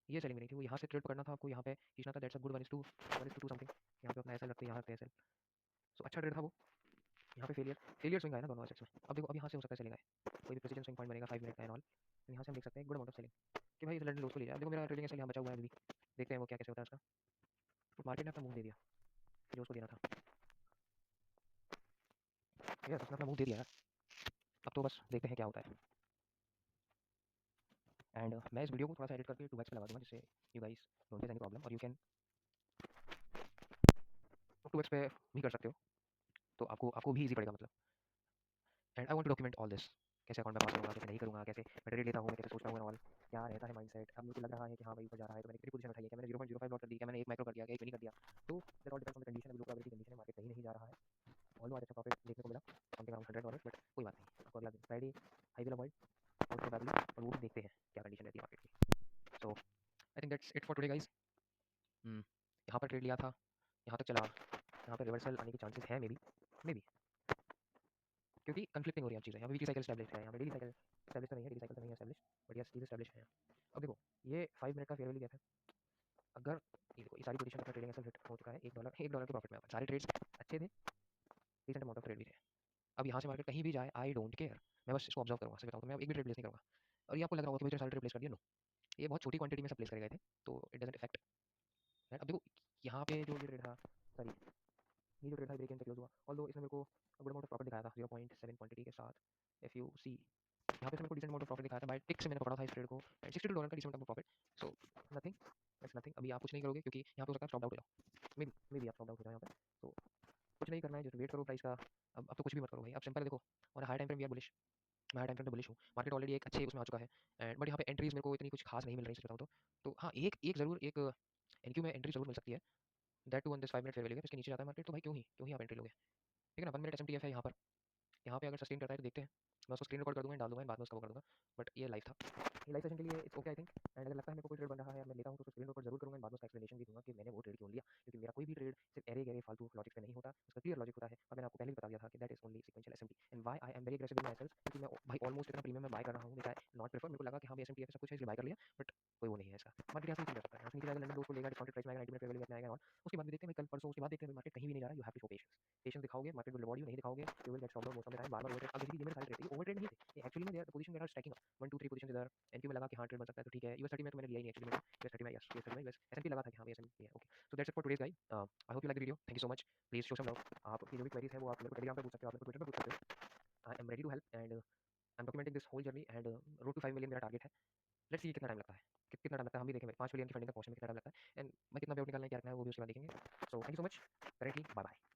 Speaker 1: ये सेलिंग नहीं थी, वो यहाँ से ट्रेड पकड़ना था आपको, यहाँ पे खींचना था, दैट्स अ गुड 1:2 समथिंग, यहाँ पे अपना एसएल रखते हैं, यहाँ रखते हैं एसएल। सो अच्छा ट्रेड था वो। यहाँ पे फेलियर स्विंग आया ना दोनों एसेट्स में। अब देखो अब यहाँ से हो सकता है सेलिंग आए, कोई भी प्रेसिडेंट स्विंग पॉइंट बनेगा 5 मिनट का एंड ऑल, यहाँ से हम देख सकते हैं गुड अमाउंट ऑफ सेलिंग कि भाई इस लंडन लोस को ले जाए। अब देखो मेरा ट्रेडिंग एसेट यहाँ बचा हुआ है अभी भी, देखते हैं वो क्या कैसे होता है उसका। तो मार्केट ने अपना मूव दे दिया जो उसको देना था, यस उसने अपना मूव दे दिया यार। अब तो बस देखते हैं क्या होता है। एंड मैं इस वीडियो को थोड़ा सा एडिट करके 2x पे लगा दूंगा, जिससे you guys don't face any problem, और यू कैन 2x पे भी कर सकते हो, तो आपको आपको भी ईजी पड़ेगा मतलब। And I want to document all this, कैसे अकाउंट में पास करूँगा, कैसे नहीं करूँगा, कैसे मैं ट्रेड लेता हूँ, मैं कैसे सोचता हूँ एंड ऑल, क्या रहता है माइंडसेट। अब मुझे लग रहा है कि हाँ भाई ऊपर जा रहा है, तो मैंने कितनी पोजीशन उठाई है, क्या मैंने 0.05 लॉट कर दी, क्या मैंने 1 माइक्रो कर दिया, क्या 1 मिनी कर दिया। तो that all depends on the condition, अभी लो प्रोबेबिलिटी कंडीशन है, मार्केट कहीं नहीं जा रहा है। ऑल्दो आज अच्छा प्रॉफिट देखने को मिला, समथिंग अराउंड $100, बट कोई बात नहीं, आपको अगला दिन Friday I will avoid most probably, और वो भी देखते हैं क्या कंडीशन रहती है मार्केट की। So I think that's it for today guys. यहाँ पर ट्रेड लिया था, यहाँ तक चला, यहाँ पे रिवर्सल आने के चांसेस हैं मे बी, क्योंकि कंफ्लिक्टिंग हो रही है चीज़ें। यहाँ पे वीकली साइकिल एस्टैब्लिश है, यहाँ पे डेली साइकिल एस्टैब्लिश तो नहीं है, डेली साइकिल तो नहीं है establish, but yes cheese establish है। अब देखो ये 5 मिनट का फेयर वैल्यू गैप है, अगर ये देखो ये सारी पोजीशन अपना ट्रेडिंग एसेट हिट हो चुका है, $1 के प्रॉफिट में, सारे ट्रेड्स अच्छे थे, डिसेंट अमाउंट ऑफ ट्रेड भी थे। अब यहाँ से मार्केट कहीं भी जाए आई डोंट केयर, मैं बस इसको ऑब्जर्व करूँगा, सच बताऊँ तो मैं अब एक भी ट्रेड प्लेस नहीं करूँगा। और ये आपको लग रहा होगा कि भाई सारे ट्रेड प्लेस कर दिया, नो, ये बहुत छोटी क्वांटिटी में सब प्लेस करे गए थे, तो इट डजंट इफेक्ट। अब देखो यहाँ पे जो ये ट्रेड था, सॉरी ये जो ट्रेड था ब्रेक इन पे क्लोज हुआ, ऑल्दो इसमें मेरे को गुड अमाउंट ऑफ प्रॉफिट दिखाया था 0.7 क्वांटिटी के साथ। इफ यू सी यहाँ पे मेरे को डिसेंट अमाउंट ऑफ प्रॉफिट दिखाया था, बाय टिक से मैंने पकड़ा था इस ट्रेड को, एंड $62 का decent amount of profit. So nothing, that's nothing. अभी आप कुछ नहीं करोगे क्योंकि यहाँ पे हो सकता है स्टॉप आउट हो जाओ, मे बी आप स्टॉप आउट हो जाओ यहाँ पे, तो कुछ नहीं करना है, जस्ट वेट करो प्राइस का। अब तो कुछ भी मत करो भाई, अब सिंपल है, देखो और high time frame we are bullish, मैं हाई टाइम फ्रेम पे बुलिश हूँ, मार्केट ऑलरेडी एक अच्छे उसमें आ चुका है, एंड बट यहाँ पे एंट्रीज मेरे को इतनी कुछ खास नहीं मिल रही सच बताऊँ तो हाँ एक एक ज़रूर एक एनक्यू में एंट्री जरूर मिल सकती है, that too on this 5 minute fair value, इसके नीचे जाता है मार्केट तो भाई क्यों ही आप एंट्री लोगे, ठीक है ना। 1 मिनट एसएमटीएफ है यहाँ पे अगर सस्टेन करता है तो देखते हैं, मैं उसको स्क्रीन रिकॉर्ड कर दूंगा, डाल दूंगा, बाद में उसका वो कर दूंगा। बट ये लाइव था, ये लाइव सेशन के लिए it's okay I think. And अगर लगता है मेरे को कोई ट्रेड बन रहा है, मैं लेता हूँ, तो उसको स्क्रीन रिकॉर्ड जरूर करूँगा, बाद में उसका एक्सप्लेनेशन भी दूंगा कि मैंने वो ट्रेड क्यों लिया, क्योंकि मेरा कोई भी ट्रेड सिर्फ एरे गैरे फालतू लॉजिक पे नहीं होता, उसका क्लियर लॉजिक होता है, और मैंने आपको पहले भी बता दिया था कि that is only sequential SMT and why I am very aggressive in my sells, क्योंकि मैं भाई ऑलमोस्ट इतना प्रीमियम में बाय कर रहा हूँ, विच आई नॉट प्रेफर। मेरे को लगा कि हाँ भाई एसएमटी सब कुछ है इसलिए बाय कर लिया, बट कोई वो नहीं है इसका। मार्केट यहाँ से नीचे जा सकता है, यहाँ से नीचे जाएगा, लंडन दोस्त को लेगा, डिस्काउंटेड प्राइस में आएगा, 90 मिनट वैल्यू में आएगा, और उसके बाद भी देखते हैं कल परसों, उसके बाद देखते हैं मार्केट कहीं भी नहीं जा रहा, you have to show patience. Patience दिखाओगे मार्केट विल रिवॉर्ड यू, नहीं दिखाओगे you will get stop out most of the time, बार-बार ओवर ट्रेड। अब देखिए ये मेरे सारे ट्रेड, ये ओवर ट्रेड नहीं थे, ये एक्चुअली में they are position they are stacking up 1 2 3 position इधर, एनक्यू में लगा कि हाँ ट्रेड बन सकता है तो ठीक है। यूएस 30 में तो मैंने लिया ही नहीं एक्चुअली में, यूएस 30 में यस, यूएस 30 में यूएस एसएनपी लगा था कि हाँ भाई एसएनपी है, okay. So that's it for today's guys, I hope you like the video, thank you so much, please show some love. आपकी जो भी क्वेरीज है वो आप मेरे को टेलीग्राम पे पूछ सकते हो, आप मेरे को ट्विटर पे पूछ सकते हो, I am ready to help, and I am documenting this whole journey, and road to 5 million मेरा टारगेट है। लेट्स सी कितना टाइम लगता है, कितना टाइम लगता है हम भी देखेंगे, 5 मिलियन की फंडिंग तक पहुंचने में कितना टाइम लगता है, एंड मैं कितना पेआउट निकालना है क्या रखना है वो भी उसके बाद देखेंगे। So thank you so much, correctly bye bye.